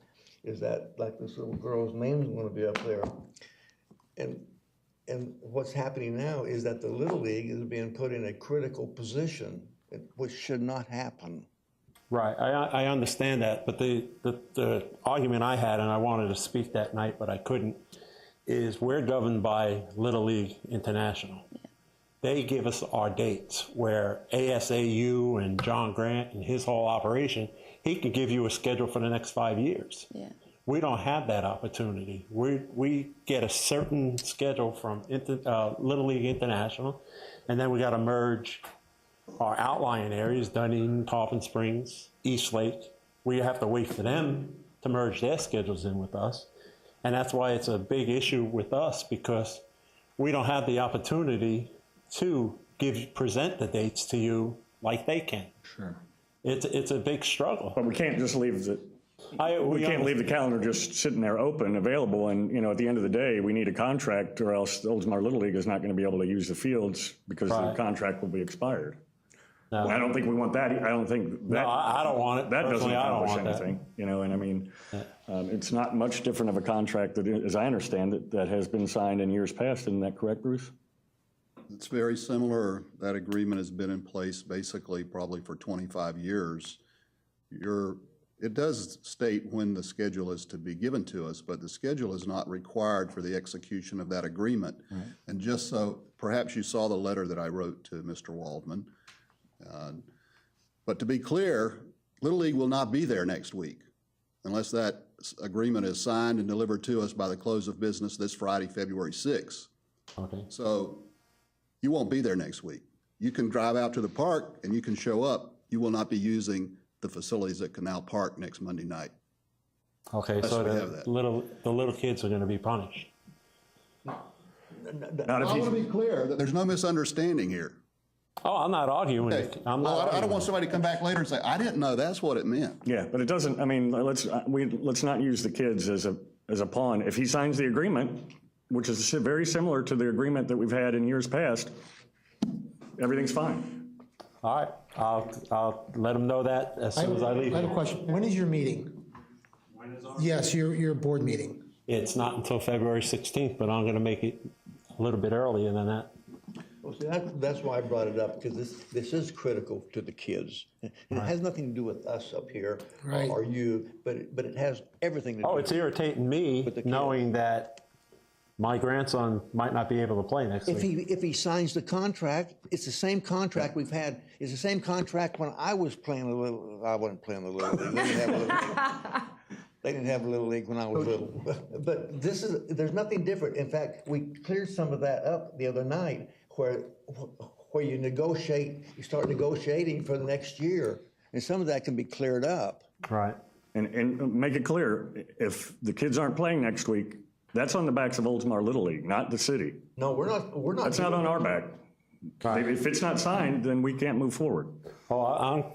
is that, like, this little girl's name is gonna be up there. And what's happening now is that the Little League is being put in a critical position, which should not happen. Right, I understand that, but the argument I had, and I wanted to speak that night, but I couldn't, is we're governed by Little League International. They give us our dates, where ASAU and John Grant and his whole operation, he can give you a schedule for the next 5 years. Yeah. We don't have that opportunity. We get a certain schedule from Little League International, and then we got to merge our outlying areas, Dunedin, Tarpon Springs, East Lake. We have to wait for them to merge their schedules in with us. And that's why it's a big issue with us, because we don't have the opportunity to present the dates to you like they can. Sure. It's a big struggle. But we can't just leave we can't leave the calendar just sitting there open, available, and, you know, at the end of the day, we need a contract, or else the Oldsmar Little League is not going to be able to use the fields because the contract will be expired. No. I don't think we want that. I don't think that. No, I don't want it. That doesn't Personally, I don't accomplish want anything, that. you know, and I mean, it's not much different of a contract that, as I understand it, that has been signed in years past. Isn't that correct, Bruce? It's very similar. That agreement has been in place basically probably for 25 years. It does state when the schedule is to be given to us, but the schedule is not required for the execution of that agreement. Right. And just so, perhaps you saw the letter that I wrote to Mr. Waldman. But to be clear, Little League will not be there next week unless that agreement is signed and delivered to us by the close of business this Friday, February 6th. Okay. So you won't be there next week. You can drive out to the park and you can show up. You will not be using the facilities at Canal Park next Monday night. Okay, so the little kids are going to be punished. I want to be clear that there's no misunderstanding here. Oh, I'm not arguing. Okay. I don't want somebody to come back later and say, I didn't know that's what it meant. Yeah, but it doesn't. I mean, let's not use the kids as a pawn. If he signs the agreement, which is very similar to the agreement that we've had in years past, everything's fine. All right, I'll let him know that as soon as I leave. I have a question. When is your meeting? Yes, your board meeting. It's not until February 16th, but I'm going to make it a little bit earlier than that. Well, see, that's why I brought it up, because this is critical to the kids. And it has nothing to do with us up here or you, but it has everything to do. Oh, it's irritating me knowing that my grandson might not be able to play next week. If he signs the contract, it's the same contract we've had. It's the same contract when I was playing the Little. I wasn't playing the Little League. They didn't have a Little League when I was little. But there's nothing different. In fact, we cleared some of that up the other night, where you start negotiating for the next year, and some of that can be cleared up. Right. And make it clear, if the kids aren't playing next week, that's on the backs of Oldsmar Little League, not the city. No, we're not. That's not on our back. Right. If it's not signed, then we can't move forward. Oh,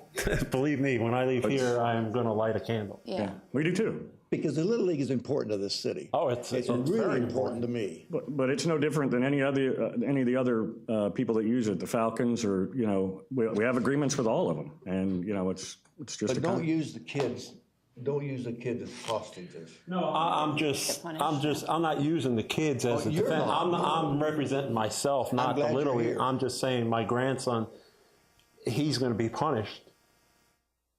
believe me, when I leave here, I'm going to light a candle. Yeah. We do too. Because the Little League is important to this city. Oh, it's really very important to me. But it's no different than any of the other people that use it, the Falcons, or, you know, we have agreements with all of them, and, you know, it's just. But don't use the kids. Don't use the kids as hostages. No, I'm not using the kids as a defense. I'm representing myself, not the Little League. I'm just saying my grandson, he's going to be punished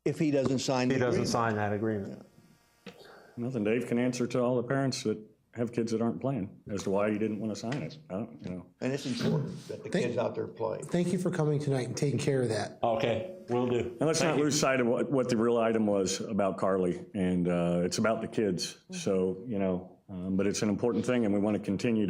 if he doesn't sign that agreement. Nothing Dave can answer to all the parents that have kids that aren't playing as to why you didn't want to sign it. And it's important that the kids out there play. Thank you for coming tonight and taking care of that. Okay, will do. And let's not lose sight of what the real item was about Carly, and it's about the kids. So, you know, but it's an important thing, and we want to continue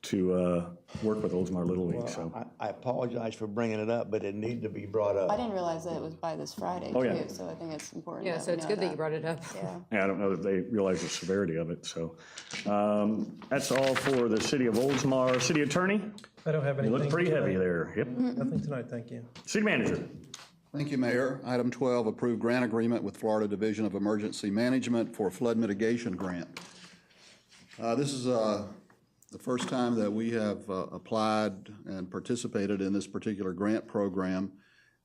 to work with Oldsmar Little League, so. I apologize for bringing it up, but it needed to be brought up. I didn't realize that it was by this Friday Oh, yeah. too, so I think it's important. Yeah, that so we it's know good that you brought it up. Yeah. Yeah, I don't know that they realize the severity of it, so. That's all for the city of Oldsmar. City attorney? I don't have You anything. look pretty heavy there. Yep. Nothing tonight, thank you. City manager? Thank you, Mayor. Item 12, approved grant agreement with Florida Division of Emergency Management for flood mitigation grant. This is the first time that we have applied and participated in this particular grant program.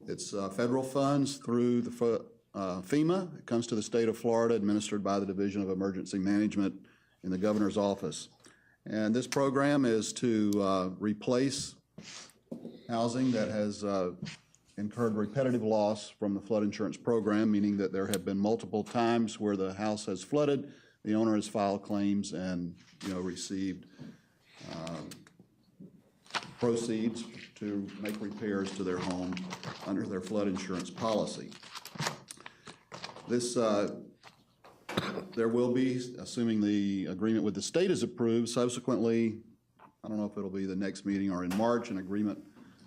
It's federal funds through the FEMA. It comes to the state of Florida, administered by the Division of Emergency Management in the governor's office. And this program is to replace housing that has incurred repetitive loss from the flood insurance program, meaning that there have been multiple times where the house has flooded, the owner has filed claims and, received proceeds to make repairs to their home under their flood insurance policy. This, there will be, assuming the agreement with the state is approved, subsequently, I don't know if it'll be the next meeting or in March, an agreement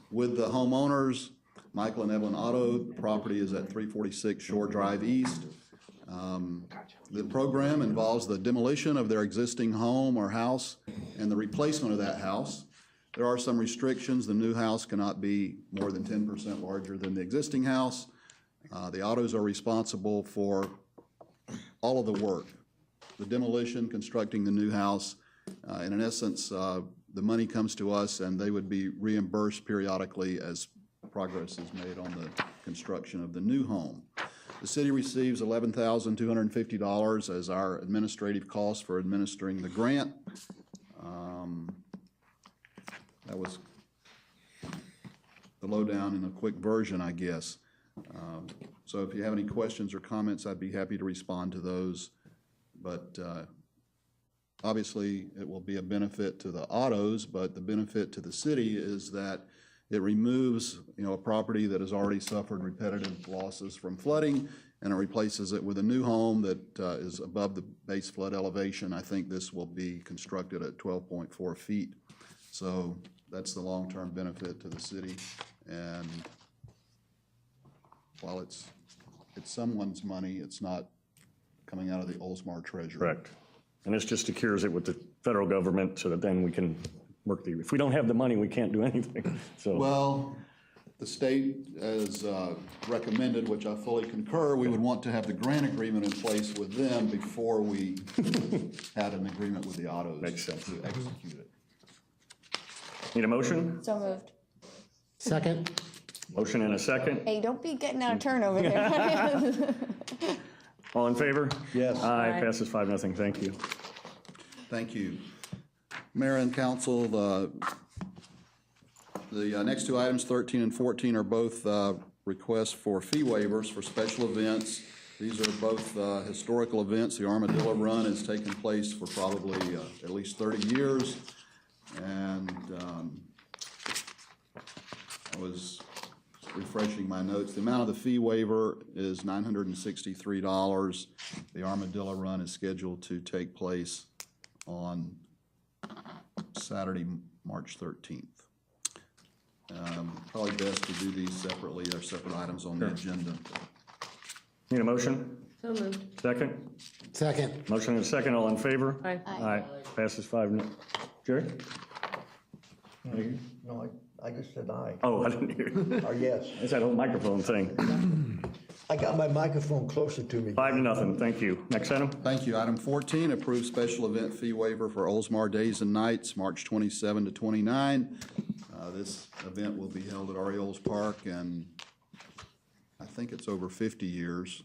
with the homeowners. Michael and Evelyn Otto, the property is at 346 Shore Drive East. The program involves the demolition of their existing home or house and the replacement of that house. There are some restrictions. The new house cannot be more than 10% larger than the existing house. The Ottos are responsible for all of the work, the demolition, constructing the new house. And in essence, the money comes to us and they would be reimbursed periodically as progress is made on the construction of the new home. The city receives $11,250 as our administrative cost for administering the grant. That was the lowdown in a quick version, I guess. So if you have any questions or comments, I'd be happy to respond to those. But obviously, it will be a benefit to the Ottos, but the benefit to the city is that it removes, a property that has already suffered repetitive losses from flooding, and it replaces it with a new home that is above the base flood elevation. I think this will be constructed at 12.4 feet. So that's the long-term benefit to the city. And while it's someone's money, it's not coming out of the Oldsmar treasury. Correct. And this just secures it with the federal government so that then we can work if we don't have the money, we can't do anything. So. Well, the state has recommended, which I fully concur, we would want to have the grant agreement in place with them before we had an agreement with the Ottos. Makes sense. To execute it. Need a motion? So moved. Second. Motion and a second. Hey, don't be getting out of turn over there. All in favor? Yes. Aye. Passes 5-0. Thank you. Thank you. Mayor and council, the next two items, 13 and 14, are both requests for fee waivers for special events. These are both historical events. The Armadillo Run has taken place for probably at least 30 years. And I was refreshing my notes. The amount of the fee waiver is $963. The Armadillo Run is scheduled to take place on Saturday, March 13th. Probably best to do these separately. They're separate items on the agenda. Need a motion? So moved. Second? Second. Motion and a second. All in favor? Aye. Aye. Passes 5-0. Jerry? No, I just said aye. Oh, I didn't hear. Or yes. It's that old microphone thing. I got my microphone closer to me. 5-0. Thank you. Next item? Thank you. Item 14, approve special event fee waiver for Oldsmar Days and Nights, March 27 to 29. This event will be held at Orioles Park, and I think it's over 50 years.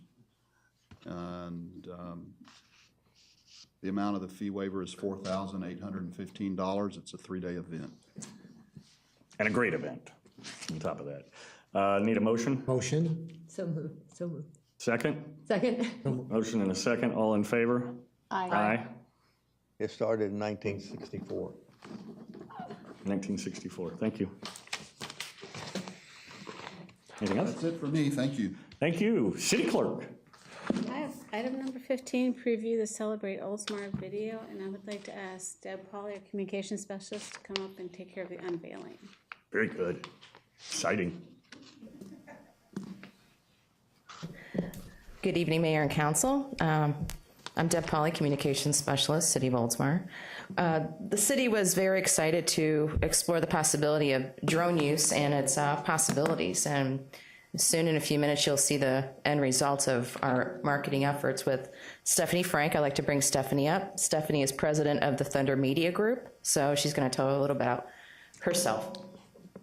And the amount of the fee waiver is $4,815. It's a 3-day event. And a great event on top of that. Need a motion? Motion. So moved. So moved. Second? Second. Motion and a second. All in favor? Aye. Aye. It started in 1964. 1964. Thank you. Anything else? That's it for me. Thank you. Thank you. City Clerk. I have Item number 15, preview the Celebrate Oldsmar video, and I would like to ask Deb Pauley, our communications specialist, to come up and take care of the unveiling. Very good. Exciting. Good evening, Mayor and Council. I'm Deb Pauley, Communications Specialist, City of Oldsmar. The city was very excited to explore the possibility of drone use and its possibilities, and soon in a few minutes you'll see the end results of our marketing efforts with Stephanie Frank. I'd like to bring Stephanie up. Stephanie is president of the Thunder Media Group, so she's going to tell a little about herself.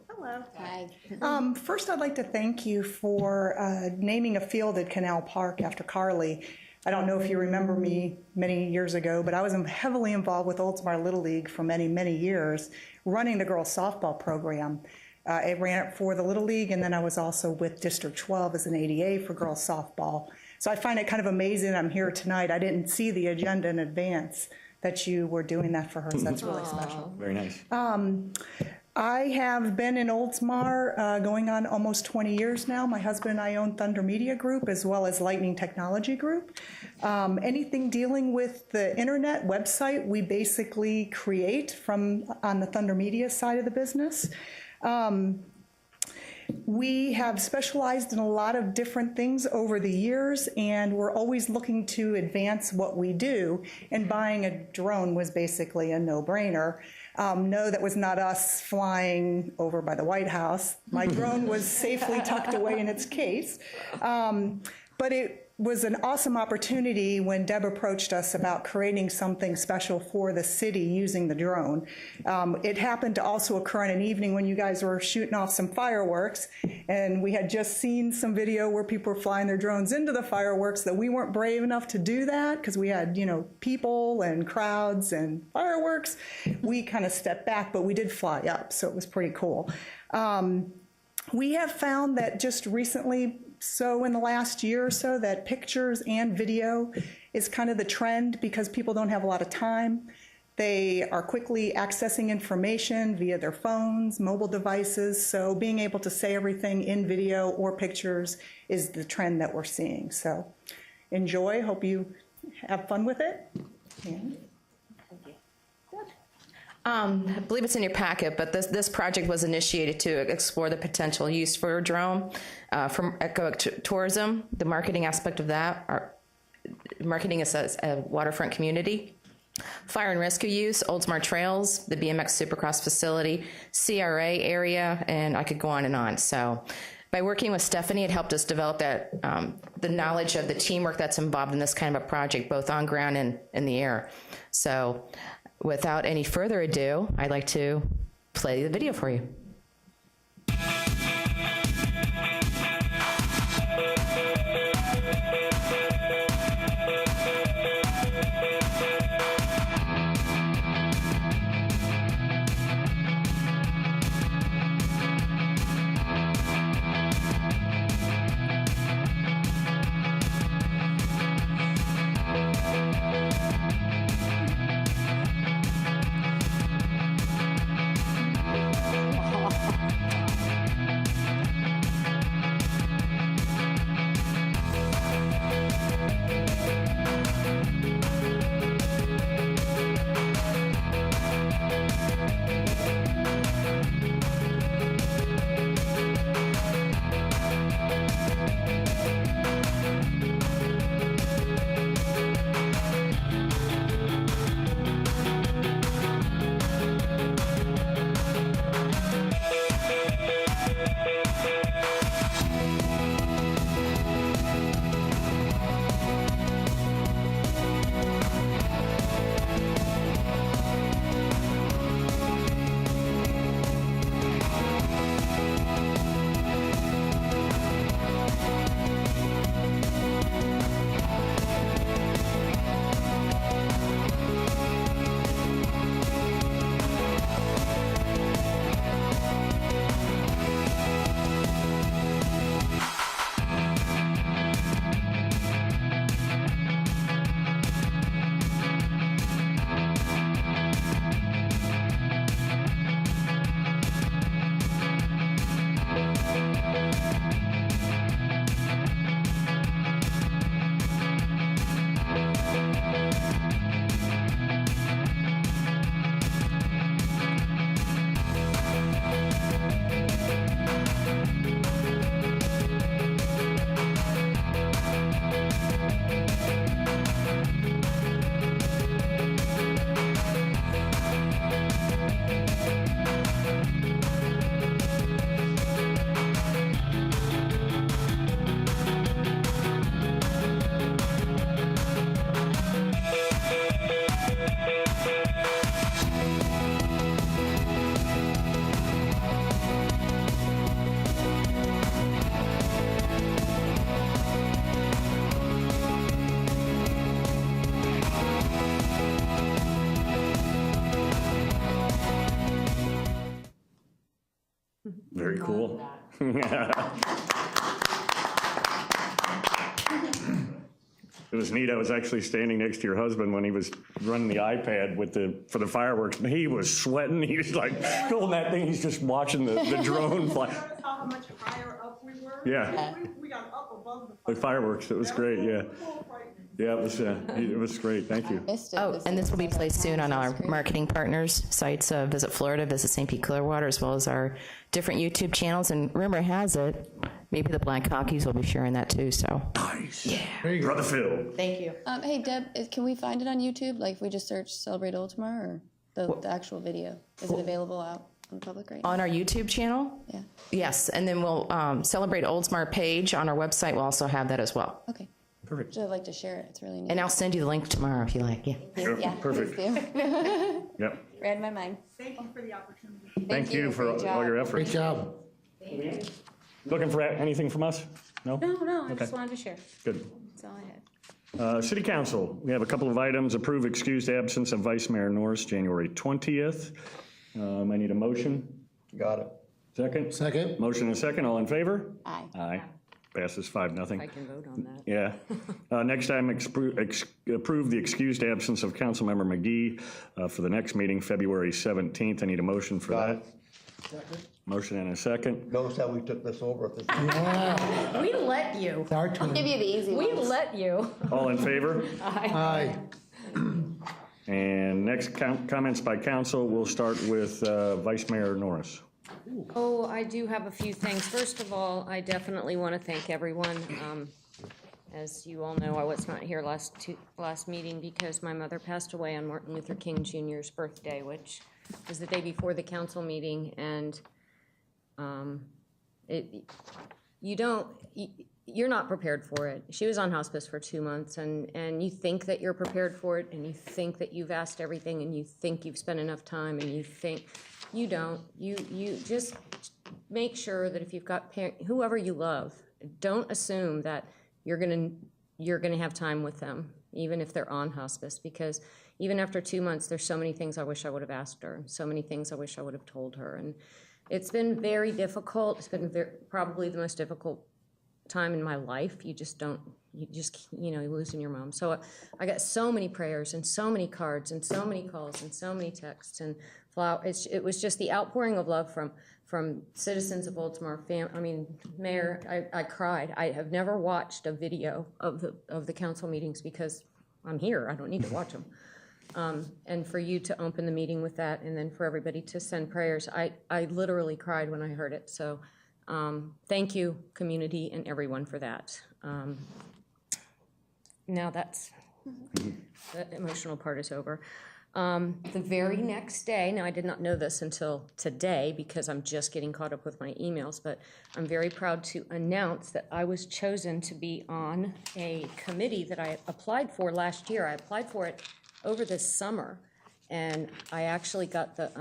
Hello. Hi. First, I'd like to thank you for naming a field at Canal Park after Carly. I don't know if you remember me many years ago, but I was heavily involved with Oldsmar Little League for many, many years, running the girls softball program. I ran it for the Little League, and then I was also with District 12 as an ADA for girls softball. So I find it kind of amazing I'm here tonight. I didn't see the agenda in advance that you were doing that for her, so that's really special. Very nice. I have been in Oldsmar going on almost 20 years now. My husband and I own Thunder Media Group as well as Lightning Technology Group. Anything dealing with the internet website, we basically create from on the Thunder Media side of the business. We have specialized in a lot of different things over the years, and we're always looking to advance what we do, and buying a drone was basically a no-brainer. No, that was not us flying over by the White House. My drone was safely tucked away in its case. But it was an awesome opportunity when Deb approached us about creating something special for the city using the drone. It happened to also occur on an evening when you guys were shooting off some fireworks, and we had just seen some video where people were flying their drones into the fireworks, that we weren't brave enough to do that because we had, people and crowds and fireworks. We kind of stepped back, but we did fly up, so it was pretty cool. We have found that just recently, so in the last year or so, that pictures and video is kind of the trend because people don't have a lot of time. They are quickly accessing information via their phones, mobile devices, so being able to say everything in video or pictures is the trend that we're seeing. So enjoy, hope you have fun with it. And I believe it's in your packet, but this project was initiated to explore the potential use for a drone from ecotourism. The marketing aspect of that, marketing is a waterfront community. Fire and rescue use, Oldsmar Trails, the BMX Supercross facility, CRA area, and I could go on and on. So by working with Stephanie, it helped us develop that the knowledge of the teamwork that's involved in this kind of a project, both on ground and in the air. So without any further ado, I'd like to play the video for you. Very cool. It was neat. I was actually standing next to your husband when he was running the iPad for the fireworks, and he was sweating. He was like holding that thing. He's just watching the drone fly. Notice how much higher up we were? Yeah. We got up above The fireworks. It was great. Yeah. Yeah, it was great. Thank you. Oh, and this will be placed soon on our marketing partners' sites, Visit Florida, Visit St. Pete Clearwater, as well as our different YouTube channels. And rumor has it, maybe the Black Hockeys will be sharing that too, so. Nice. Yeah. Brother Phil. Thank you. Hey, Deb, can we find it on YouTube? Like if we just search Celebrate Oldsmar or the actual video? Is it available out on the public right now? On our YouTube channel? Yeah. Yes, and then we'll Celebrate Oldsmar page on our website. We'll also have that as well. Okay. Perfect. I'd like to share it. It's really neat. And I'll send you the link tomorrow if you like. Yeah. Sure. Yeah, Perfect. please do. Yep. Read my mind. Thank you for the opportunity. Thank you for Great all job. your efforts. Great job. Looking for anything from us? No? No, I Okay. just wanted to share. Good. That's all I had. City Council, we have a couple of items. Approve excused absence of Vice Mayor Norris, January 20th. I need a motion. Got it. Second? Second. Motion and second. All in favor? Aye. Aye. Passes 5-0. I can vote on that. Yeah. Next item, approve the excused absence of Councilmember McGee for the next meeting, February 17th. I need a motion for Got that. it. Second. Motion and a second. Notice how we took this over. Yeah, We let you. it's our I'll turn. give you the easy We ones. let you. All in favor? Aye. And next comments by council, we'll start with Vice Mayor Norris. Oh, I do have a few things. First of all, I definitely want to thank everyone. As you all know, I was not here last meeting because my mother passed away on Martin Luther King Jr.'s birthday, which was the day before the council meeting, and you're not prepared for it. She was on hospice for 2 months, and you think that you're prepared for it, and you think that you've asked everything, and you think you've spent enough time, and you think you don't. You just make sure that if you've got whoever you love, don't assume that you're gonna have time with them, even if they're on hospice, because even after 2 months, there's so many things I wish I would have asked her, so many things I wish I would have told her, and it's been very difficult. It's been probably the most difficult time in my life. You losing your mom. So I got so many prayers and so many cards and so many calls and so many texts and flowers. It was just the outpouring of love from citizens of Oldsmar. Mayor, I cried. I have never watched a video of the council meetings because I'm here. I don't need to watch them. And for you to open the meeting with that, and then for everybody to send prayers, I literally cried when I heard it. So thank you, community, and everyone for that. Now that's, the emotional part is over. The very next day, now I did not know this until today because I'm just getting caught up with my emails, but I'm very proud to announce that I was chosen to be on a committee that I applied for last year. I applied for it over this summer, and I actually got the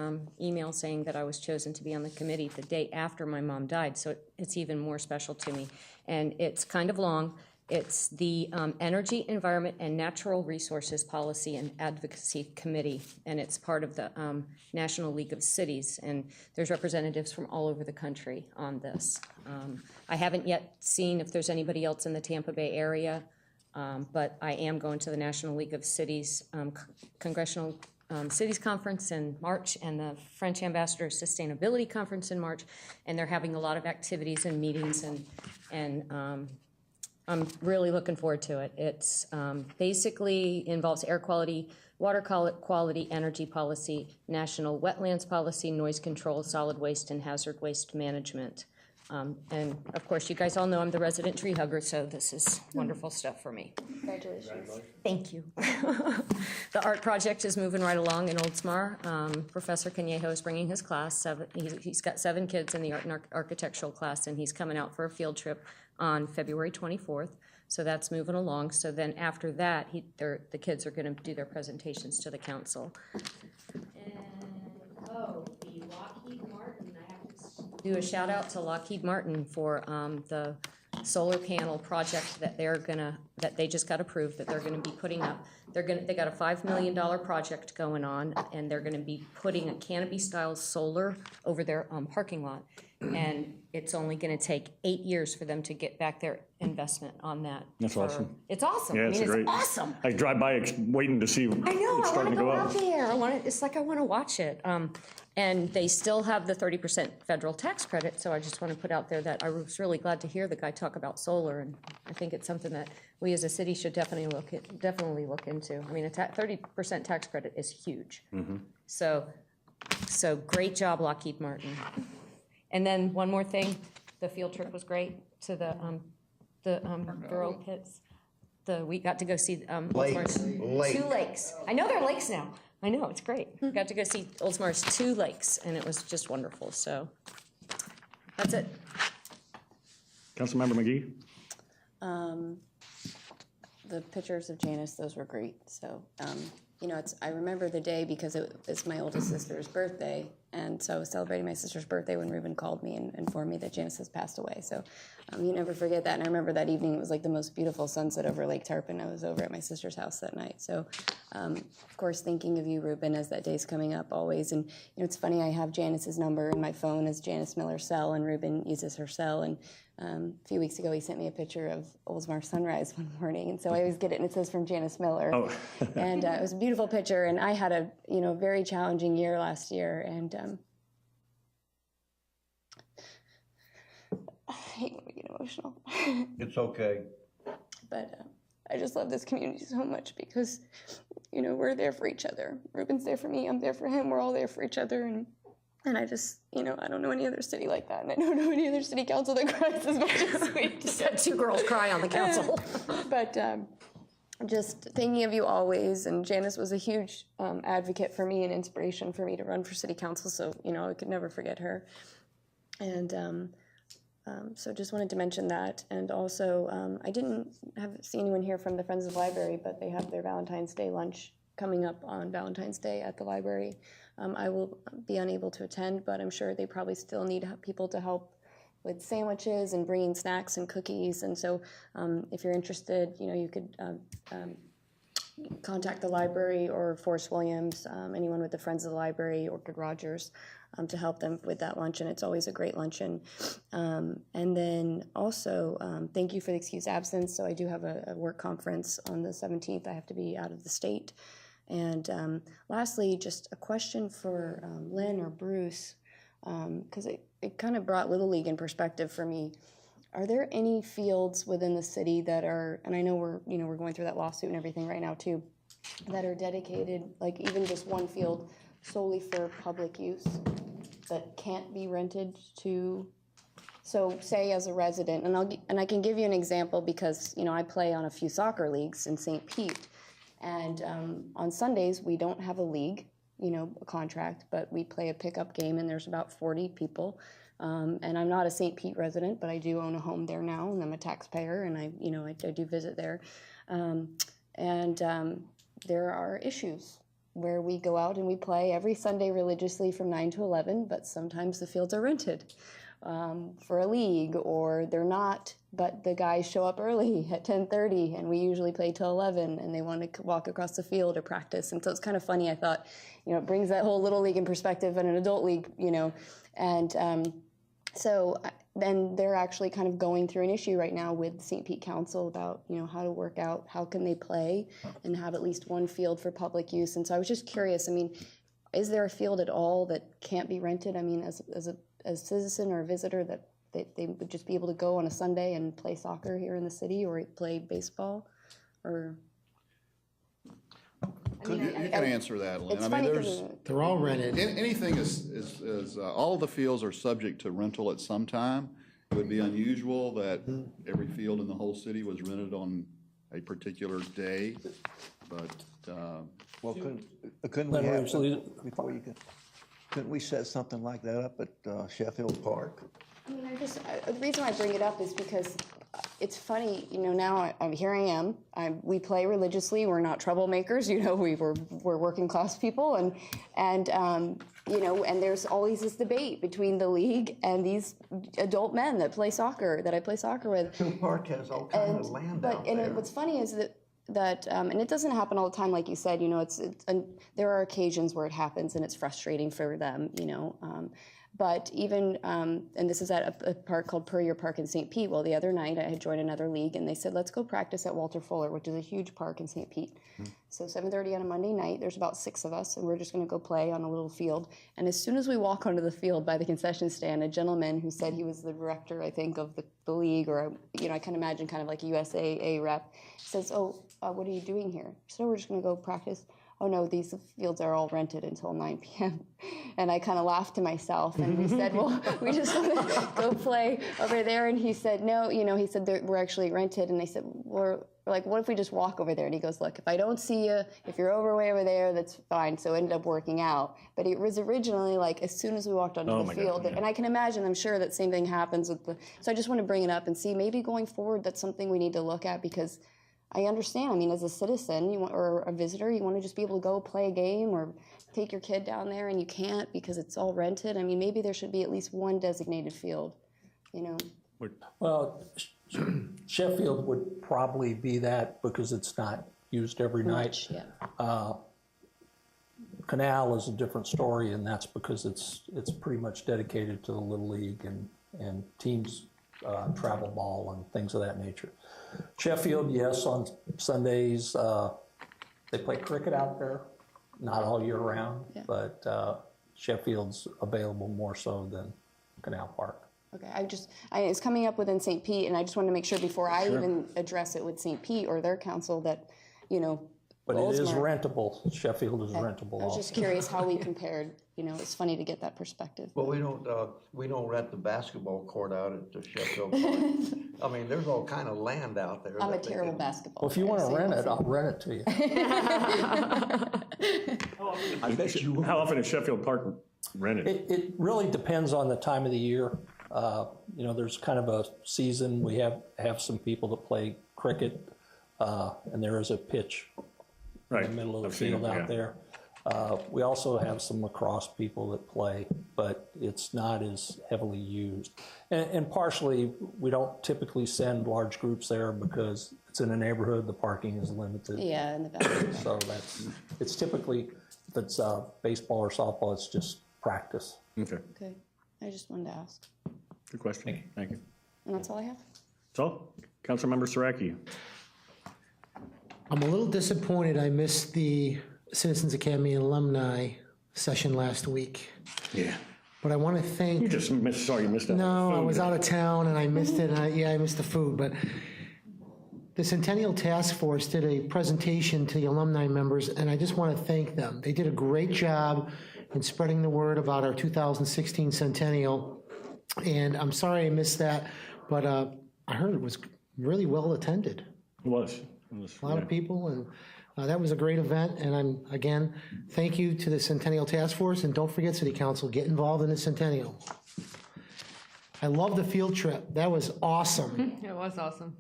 email saying that I was chosen to be on the committee the day after my mom died, so it's even more special to me. And it's kind of long. It's the Energy, Environment, and Natural Resources Policy and Advocacy Committee, and it's part of the National League of Cities, and there's representatives from all over the country on this. I haven't yet seen if there's anybody else in the Tampa Bay area, but I am going to the National League of Cities Congressional Cities Conference in March and the French Ambassadors Sustainability Conference in March, and they're having a lot of activities and meetings, and I'm really looking forward to it. It's basically involves air quality, water quality, energy policy, national wetlands policy, noise control, solid waste, and hazard waste management. And of course, you guys all know I'm the resident tree hugger, so this is wonderful stuff for me. Congratulations. Thank you. The art project is moving right along in Oldsmar. Professor Canyejo is bringing his class. He's got 7 kids in the art and architectural class, and he's coming out for a field trip on February 24th. So that's moving along. So then after that, the kids are going to do their presentations to the council. And, the Lockheed Martin, I have to do a shout out to Lockheed Martin for the solar panel project that they just got approved that they're going to be putting up. They got a $5 million project going on, and they're gonna be putting a canopy-style solar over their parking lot. And it's only gonna take 8 years for them to get back their investment on that. That's awesome. It's awesome. Yeah, I mean, great. it's awesome. I drive by waiting to see I know, it's I want starting to to go go out up. there. It's like I want to watch it. And they still have the 30% federal tax credit, so I just want to put out there that I was really glad to hear the guy talk about solar, and I think it's something that we as a city should definitely look into. I mean, a 30% tax credit is huge. So great job, Lockheed Martin. And then one more thing, the field trip was great to the Burrow pits. We got to go see Oldsmar's two lakes. I know they're lakes now. I know, it's great. Got to go see Oldsmar's 2 lakes, and it was just wonderful. So that's it. Councilmember McGee? The pictures of Janice, those were great. So, you know, I remember the day because it's my oldest sister's birthday, and so I was celebrating my sister's birthday when Ruben called me and informed me that Janice has passed away. So you never forget that. And I remember that evening, it was like the most beautiful sunset over Lake Tarpon. I was over at my sister's house that night. So, of course, thinking of you, Ruben, as that day's coming up always. And, you know, it's funny, I have Janice's number in my phone as Janice Miller's cell, and Ruben uses her cell. And a few weeks ago, he sent me a picture of Oldsmar sunrise one morning, and so I always get it, and it says from Janice Miller. Oh. And it was a beautiful picture, and I had a very challenging year last year, and I hate when we get emotional. It's okay. But I just love this community so much because, you know, we're there for each other. Ruben's there for me, I'm there for him, we're all there for each other, and I just, you know, I don't know any other city like that, and I don't know any other city council that cries as much as we do. Just had 2 girls cry on the council. But just thinking of you always, and Janice was a huge advocate for me and inspiration for me to run for city council, so, you know, I could never forget her. And so just wanted to mention that. And also, I didn't see anyone here from the Friends of the Library, but they have their Valentine's Day lunch coming up on Valentine's Day at the library. I will be unable to attend, but I'm sure they probably still need people to help with sandwiches and bringing snacks and cookies. And so if you're interested, you know, you could contact the library or Forrest Williams, anyone with the Friends of the Library, Orchid Rogers, to help them with that luncheon. It's always a great luncheon. And then also, thank you for the excused absence. So I do have a work conference on the 17th. I have to be out of the state. And lastly, just a question for Lynn or Bruce, because it kind of brought Little League in perspective for me. Are there any fields within the city that are, and I know we're going through that lawsuit and everything right now too, that are dedicated, like even just one field solely for public use that can't be rented to? So say as a resident, and I can give you an example because, you know, I play on a few soccer leagues in St. Pete. And on Sundays, we don't have a league, you know, a contract, but we play a pickup game, and there's about 40 people. And I'm not a St. Pete resident, but I do own a home there now, and I'm a taxpayer, and I do visit there. And there are issues where we go out and we play every Sunday religiously from 9 to 11, but sometimes the fields are rented for a league, or they're not, but the guys show up early at 10:30, and we usually play till 11, and they want to walk across the field or practice. And so it's kind of funny. I thought, you know, it brings that whole Little League in perspective and an adult league, you know. And so then they're actually kind of going through an issue right now with St. Pete Council about, you know, how to work out how can they play and have at least one field for public use. And so I was just curious, I mean, is there a field at all that can't be rented? I mean, as a citizen or a visitor, that they would just be able to go on a Sunday and play soccer here in the city or play baseball? Or You can answer that, Lynn. It's I mean, funny They're all rented. Anything is all of the fields are subject to rental at some time. It would be unusual that every field in the whole city was rented on a particular day, but well, couldn't we have before you could? Couldn't we set something like that up at Sheffield Park? I mean, the reason I bring it up is because it's funny, you know, now here I am. We play religiously. We're not troublemakers, you know, we're working class people. And you know, and there's always this debate between the league and these adult men that I play soccer with. Sheffield Park has all kinds of land out there. What's funny is that that, and it doesn't happen all the time, like you said, you know, there are occasions where it happens and it's frustrating for them, you know. But even, and this is at a park called Puryear Park in St. Pete. Well, the other night I had joined another league and they said, let's go practice at Walter Fuller, which is a huge park in St. Pete. So 7:30 on a Monday night, there's about 6 of us and we're just gonna go play on a little field. And as soon as we walk onto the field by the concession stand, a gentleman who said he was the director, I think, of the league, or, you know, I can imagine kind of like a USAA rep, says, what are you doing here? So we're just gonna go practice. Oh no, these fields are all rented until 9 p.m. And I kind of laughed to myself and we said, well, we just want to go play over there. And he said, no, you know, he said, we're actually rented. And I said, we're like, what if we just walk over there? And he goes, look, if I don't see you, if you're way over there, that's fine. So it ended up working out. But it was originally like, as soon as we walked onto the field, God, yeah. and I can imagine, I'm sure that same thing happens with so I just want to bring it up and see, maybe going forward, that's something we need to look at, because I understand. I mean, as a citizen, or a visitor, you want to just be able to go play a game or take your kid down there, and you can't because it's all rented. I mean, maybe there should be at least one designated field, you know. Well, Sheffield would probably be that because it's not used every night. Yeah. Canal is a different story, and that's because it's pretty much dedicated to the Little League and teams travel ball and things of that nature. Sheffield, yes, on Sundays they play cricket out there, not all year round, but Sheffield's available more so than Canal Park. Okay, it's coming up within St. Pete, and I just wanted to make sure before I even address it with St. Pete or their council that, you know. But it is rentable. Sheffield is rentable. I was just curious how we compared. You know, it's funny to get that perspective. Well, we don't rent the basketball court out at the Sheffield Park. I mean, there's all kind of land out there. I'm a terrible basketball Well, if you want to rent it, I'll rent it to you. How often is Sheffield Park rented? It really depends on the time of the year. You know, there's kind of a season. We have some people that play cricket, and there is a pitch in the middle of the field out there. We also have some lacrosse people that play, but it's not as heavily used. And partially, we don't typically send large groups there because it's in a neighborhood, the parking is limited. Yeah, in the back. So it's typically, if it's baseball or softball, it's just practice. Okay. Okay, I just wanted to ask. Good question. Thank you. And that's all I have. That's all. Councilmember Saraki. I'm a little disappointed I missed the Citizens Academy alumni session last week. Yeah. But I want to thank... You just missed it. No, I was out of town and I missed it. I missed the food. But the Centennial Task Force did a presentation to the alumni members, and I just want to thank them. They did a great job in spreading the word about our 2016 centennial. And I'm sorry I missed that, but I heard it was really well attended. It was. A lot of people, and that was a great event. And again, thank you to the Centennial Task Force, and don't forget, City Council, get involved in the Centennial. I love the field trip. That was awesome. It was awesome.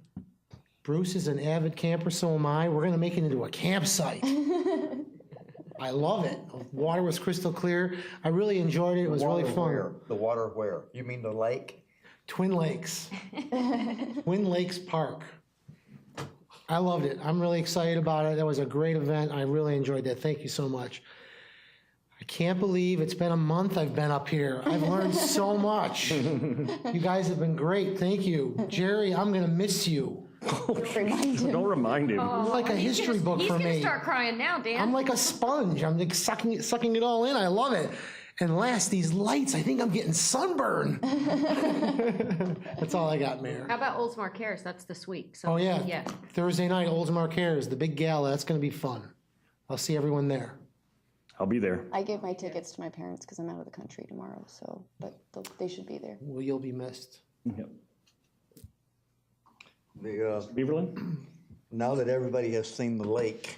Bruce is an avid camper, so am I. We're gonna make it into a campsite. I love it. The water was crystal clear. I really enjoyed it. It was really fun. The water where? You mean the lake? Twin Lakes. Twin Lakes Park. I loved it. I'm really excited about it. That was a great event. I really enjoyed that. Thank you so much. I can't believe it's been a month I've been up here. I've learned so much. You guys have been great. Thank you. Jerry, I'm going to miss you. Don't remind him. You're like a history book for me. He's going to start crying now, Dan. I'm like a sponge. I'm like sucking it all in. I love it. And last, these lights, I think I'm getting sunburn. That's all I got, Mayor. How about Oldsmar Cares? That's this week. So, Oh, yeah. Thursday night, Oldsmar Cares, the big gala. That's going to be fun. I'll see everyone there. I'll be there. I gave my tickets to my parents because I'm out of the country tomorrow, so, but they should be there. Well, you'll be missed. Yep. Beaverland? Now that everybody has seen the lake,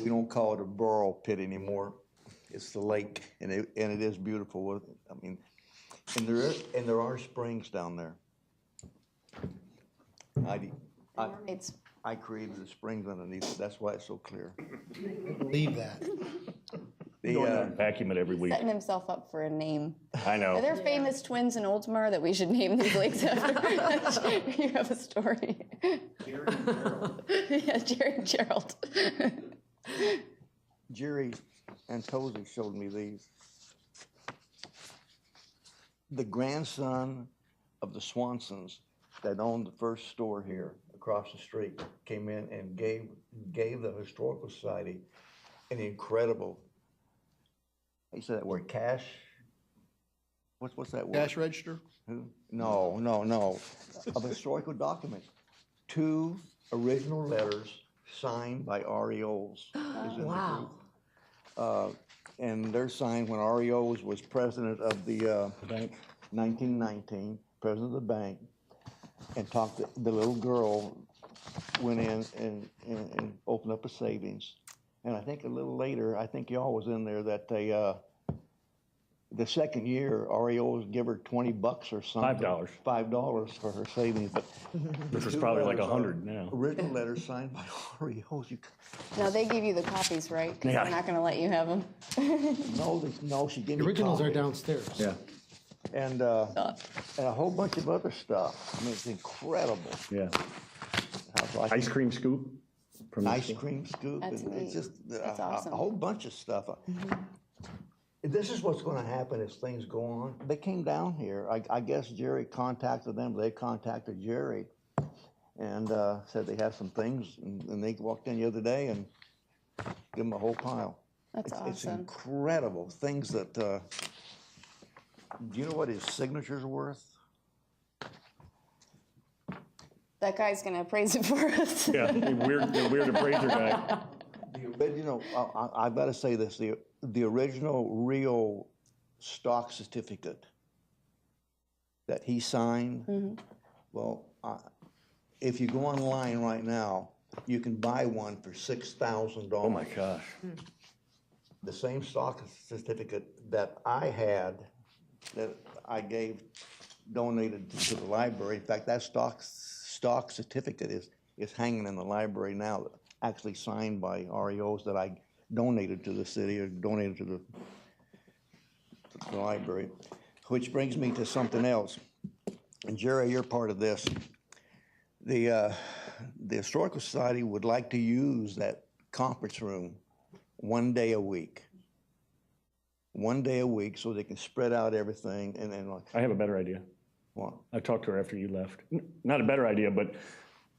we don't call it a burrow pit anymore. It's the lake, and it is beautiful. I mean, and there are springs down there. I created the springs underneath it. That's why it's so clear. I believe that. Vacuum it every week. Setting himself up for a name. I know. Are there famous twins in Oldsmar that we should name these lakes after? You have a story. Yeah, Jerry and Gerald. Jerry and Tozy showed me these. The grandson of the Swansons that owned the first store here across the street came in and gave the Historical Society an incredible, he said that word, cash? What's that word? Cash register? Who? No. Of historical documents. 2 original letters signed by REOs. Wow. And they're signed when REOs was president of the bank, 1919, president of the bank, and talked to the little girl, went in and opened up a savings. And I think a little later, I think y'all was in there, that they, the second year, REOs give her $20 or something. $5 for her savings, but. Which was probably like 100 now. Original letters signed by REOs. Now, they give you the copies, right? 'Cause Yeah. they're not going to let you have them. No, she gave The me originals are copies. downstairs. Yeah. And a whole bunch of other stuff. I mean, it's incredible. Yeah. How I Ice cream scoop. From the Ice school. cream scoop. That's and neat. it's just That's a awesome. whole bunch of stuff. This is what's going to happen as things go on. They came down here. I guess Jerry contacted them. They contacted Jerry and said they have some things. And they walked in the other day and give them a whole pile. That's It's awesome. incredible. Things that, do you know what his signature's worth? That guy's going to appraise it for us. Yeah, the weird appraiser guy. But, you know, I've got to say this, the original real stock certificate that he signed, well, if you go online right now, you can buy one for $6,000. Oh my gosh. The same stock certificate that I had, that I donated to the library. In fact, that stock certificate is hanging in the library now, actually signed by REOs that I donated to the city or donated to the library. Which brings me to something else. And Jerry, you're part of this. The Historical Society would like to use that conference room 1 day a week. 1 day a week so they can spread out everything and then. I have a better idea. What? I talked to her after you left. Not a better idea, but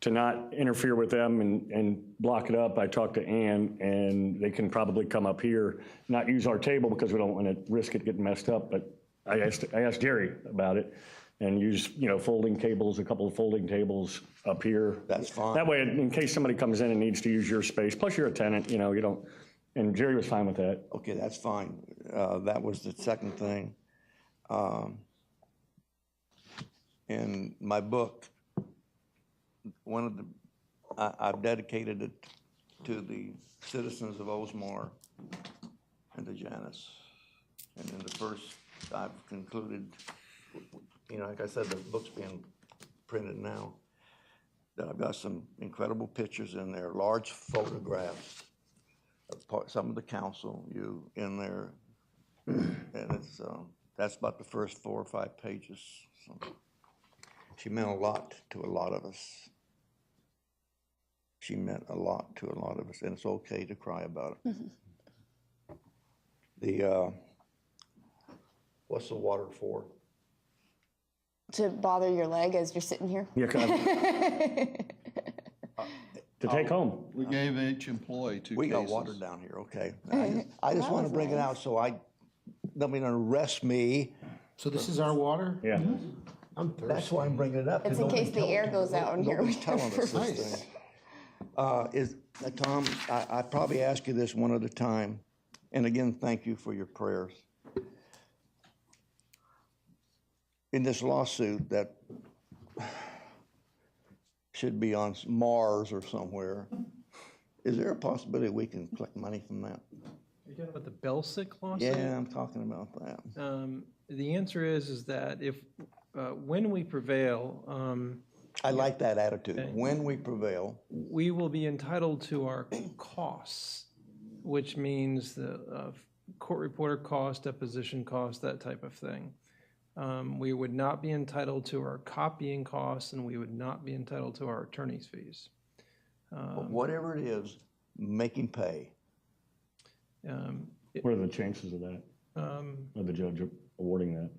to not interfere with them and block it up, I talked to Ann, and they can probably come up here, not use our table because we don't want to risk it getting messed up, but I asked Jerry about it, and use, folding tables, a couple of folding tables up here. That's fine. That way, in case somebody comes in and needs to use your space, plus you're a tenant, you don't, and Jerry was fine with that. Okay, that's fine. That was the second thing. In my book, I've dedicated it to the citizens of Oldsmar and to Janice. And in the first, I've concluded, like I said, the book's being printed now, that I've got some incredible pictures in there, large photographs of some of the council, you in there. And that's about the first 4 or 5 pages. So she meant a lot to a lot of us. She meant a lot to a lot of us, and it's okay to cry about it. What's the water for? To bother your leg as you're sitting here? Yeah, to take home. We gave each employee 2 We got cases. water down here, okay. I just want to bring it out so nobody's gonna arrest me. So this is our water? Yeah. I'm thirsty. That's why I'm bringing it up. It's in case the air goes out in here. Nobody's telling us this Nice. thing. Tom, I probably ask you this one at a time, and again, thank you for your prayers. In this lawsuit that should be on Mars or somewhere, is there a possibility we can collect money from that? Are you talking about the Belsic lawsuit? Yeah, I'm talking about that. The answer is that if, when we prevail, I like that attitude. When we prevail, we will be entitled to our costs, which means the court reporter cost, deposition cost, that type of thing. We would not be entitled to our copying costs, and we would not be entitled to our attorney's fees. But whatever it is, make him pay. What are the chances of that, of the judge awarding that?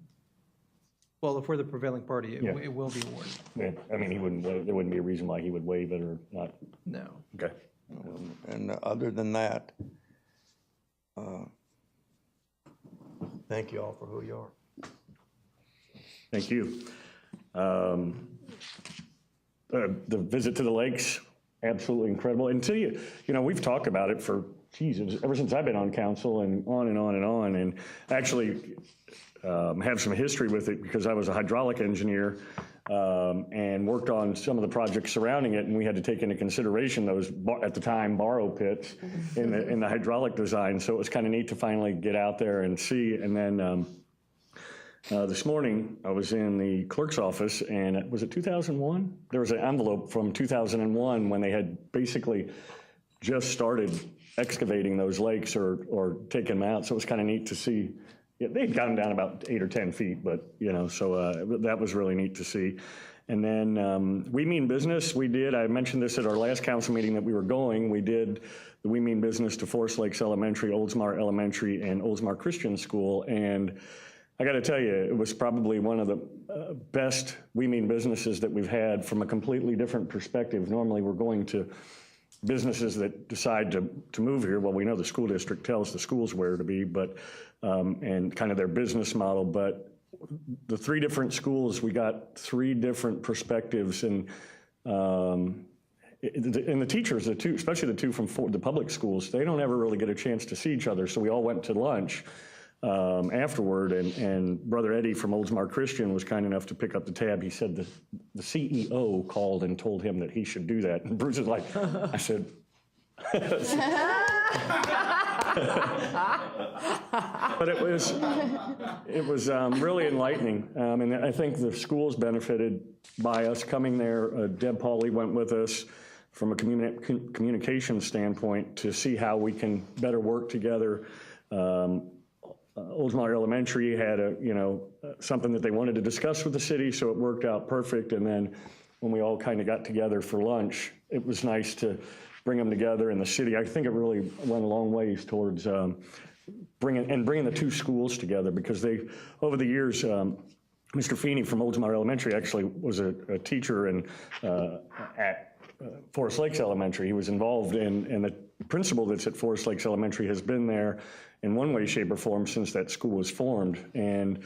Well, if we're the prevailing party, Yeah. it will be awarded. Yeah, I mean, there wouldn't be a reason why he would waive it or not. No. Okay. And other than that, thank you all for who you are. Thank you. The visit to the lakes, absolutely incredible. And we've talked about it for, ever since I've been on council and on and on and on. And actually have some history with it because I was a hydraulic engineer and worked on some of the projects surrounding it. And we had to take into consideration those, at the time, borrow pits in the hydraulic design. So it was kind of neat to finally get out there and see. And then this morning, I was in the clerk's office, and was it 2001? There was an envelope from 2001 when they had basically just started excavating those lakes or taking them out. So it was kind of neat to see. Yeah, they'd gotten down about 8 or 10 feet, but, so that was really neat to see. And then We Mean Business, I mentioned this at our last council meeting that we were going. We did the We Mean Business to Forest Lakes Elementary, Oldsmar Elementary, and Oldsmar Christian School. And I got to tell you, it was probably one of the best We Mean Businesses that we've had from a completely different perspective. Normally, we're going to businesses that decide to move here. Well, we know the school district tells the schools where to be, but and kind of their business model. But the 3 different schools, we got 3 different perspectives, and the teachers, especially the 2 from the public schools, they don't ever really get a chance to see each other. So we all went to lunch afterward, and Brother Eddie from Oldsmar Christian was kind enough to pick up the tab. He said the CEO called and told him that he should do that. And Bruce is like, I said, but it was really enlightening, and I think the schools benefited by us coming there. Deb Pauley went with us from a communication standpoint to see how we can better work together. Oldsmar Elementary had something that they wanted to discuss with the city, so it worked out perfect. And then when we all kind of got together for lunch, it was nice to bring them together in the city. I think it really went a long ways towards bringing the 2 schools together, because over the years, Mr. Feeney from Oldsmar Elementary actually was a teacher at Forest Lakes Elementary. He was involved in the principal that's at Forest Lakes Elementary has been there in one way, shape, or form since that school was formed. And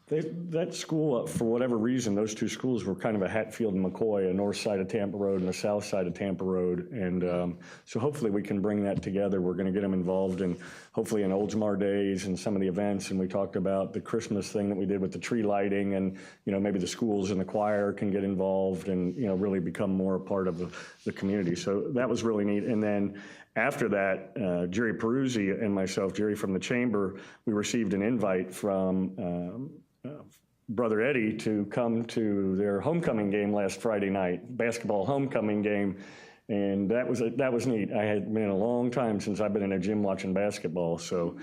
that school, for whatever reason, those 2 schools were kind of a Hatfield and McCoy, a north side of Tampa Road and a south side of Tampa Road. And so hopefully we can bring that together. We're going to get them involved in hopefully in Oldsmar Days and some of the events. And we talked about the Christmas thing that we did with the tree lighting, and maybe the schools and the choir can get involved and really become more a part of the community. So that was really neat. And then after that, Jerry Peruzzi and myself, Jerry from the chamber, we received an invite from Brother Eddie to come to their homecoming game last Friday night, basketball homecoming game, and that was neat. I had been a long time since I've been in a gym watching basketball, so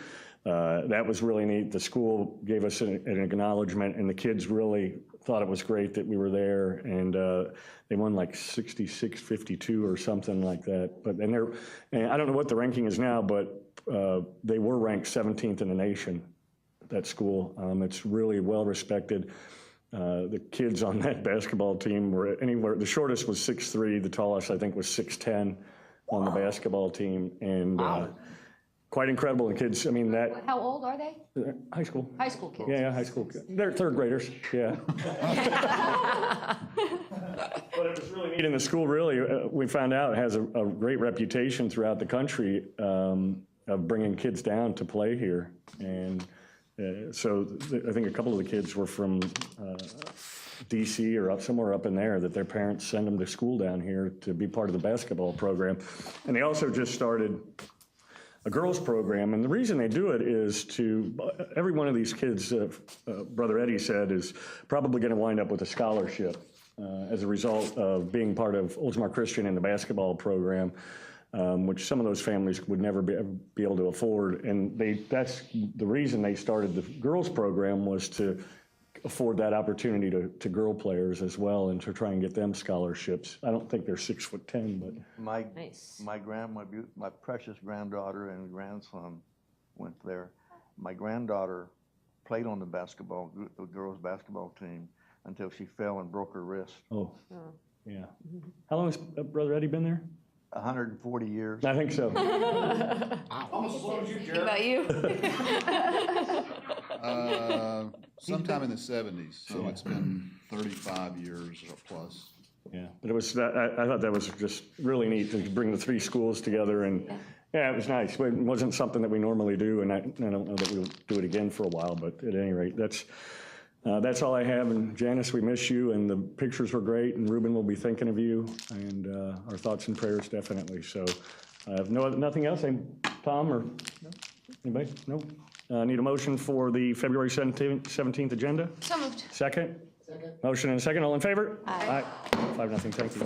that was really neat. The school gave us an acknowledgement, and the kids really thought it was great that we were there, and they won like 66-52 or something like that. And I don't know what the ranking is now, but they were ranked 17th in the nation. That school, it's really well respected. The kids on that basketball team were anywhere. The shortest was 6'3", the tallest I think was 6'10" on the basketball team, and quite incredible. The kids, How old are they? High school. High school kids. Yeah, high school kids. They're 3rd graders. Yeah. But it was really neat. And the school really, we found out, has a great reputation throughout the country of bringing kids down to play here. And so I think a couple of the kids were from D.C. or somewhere up in there, that their parents send them to school down here to be part of the basketball program. And they also just started a girls program. And the reason they do it is every one of these kids, Brother Eddie said, is probably going to wind up with a scholarship as a result of being part of Oldsmar Christian in the basketball program. Which some of those families would never be able to afford. And that's the reason they started the girls program, was to afford that opportunity to girl players as well and to try and get them scholarships. I don't think they're 6'10", but. My precious granddaughter and grandson went there. My granddaughter played on the girls' basketball team until she fell and broke her wrist. Oh, yeah. How long has Brother Eddie been there? 140 years. I think so. Almost as long as you, Jared. About you? Sometime in the 70s, so it's been 35 years or plus. Yeah, but it was, I thought that was just really neat to bring the three schools together, and yeah, it was nice. It wasn't something that we normally do, and I don't know that we'll do it again for a while, but at any rate, that's all I have. And Janice, we miss you, and the pictures were great, and Ruben will be thinking of you, and our thoughts and prayers definitely. So I have nothing else. Tom or anybody? No? Need a motion for the February 17th agenda? So moved. Second? Second. Motion and a second. All in favor? Aye. 5-0. Thank you.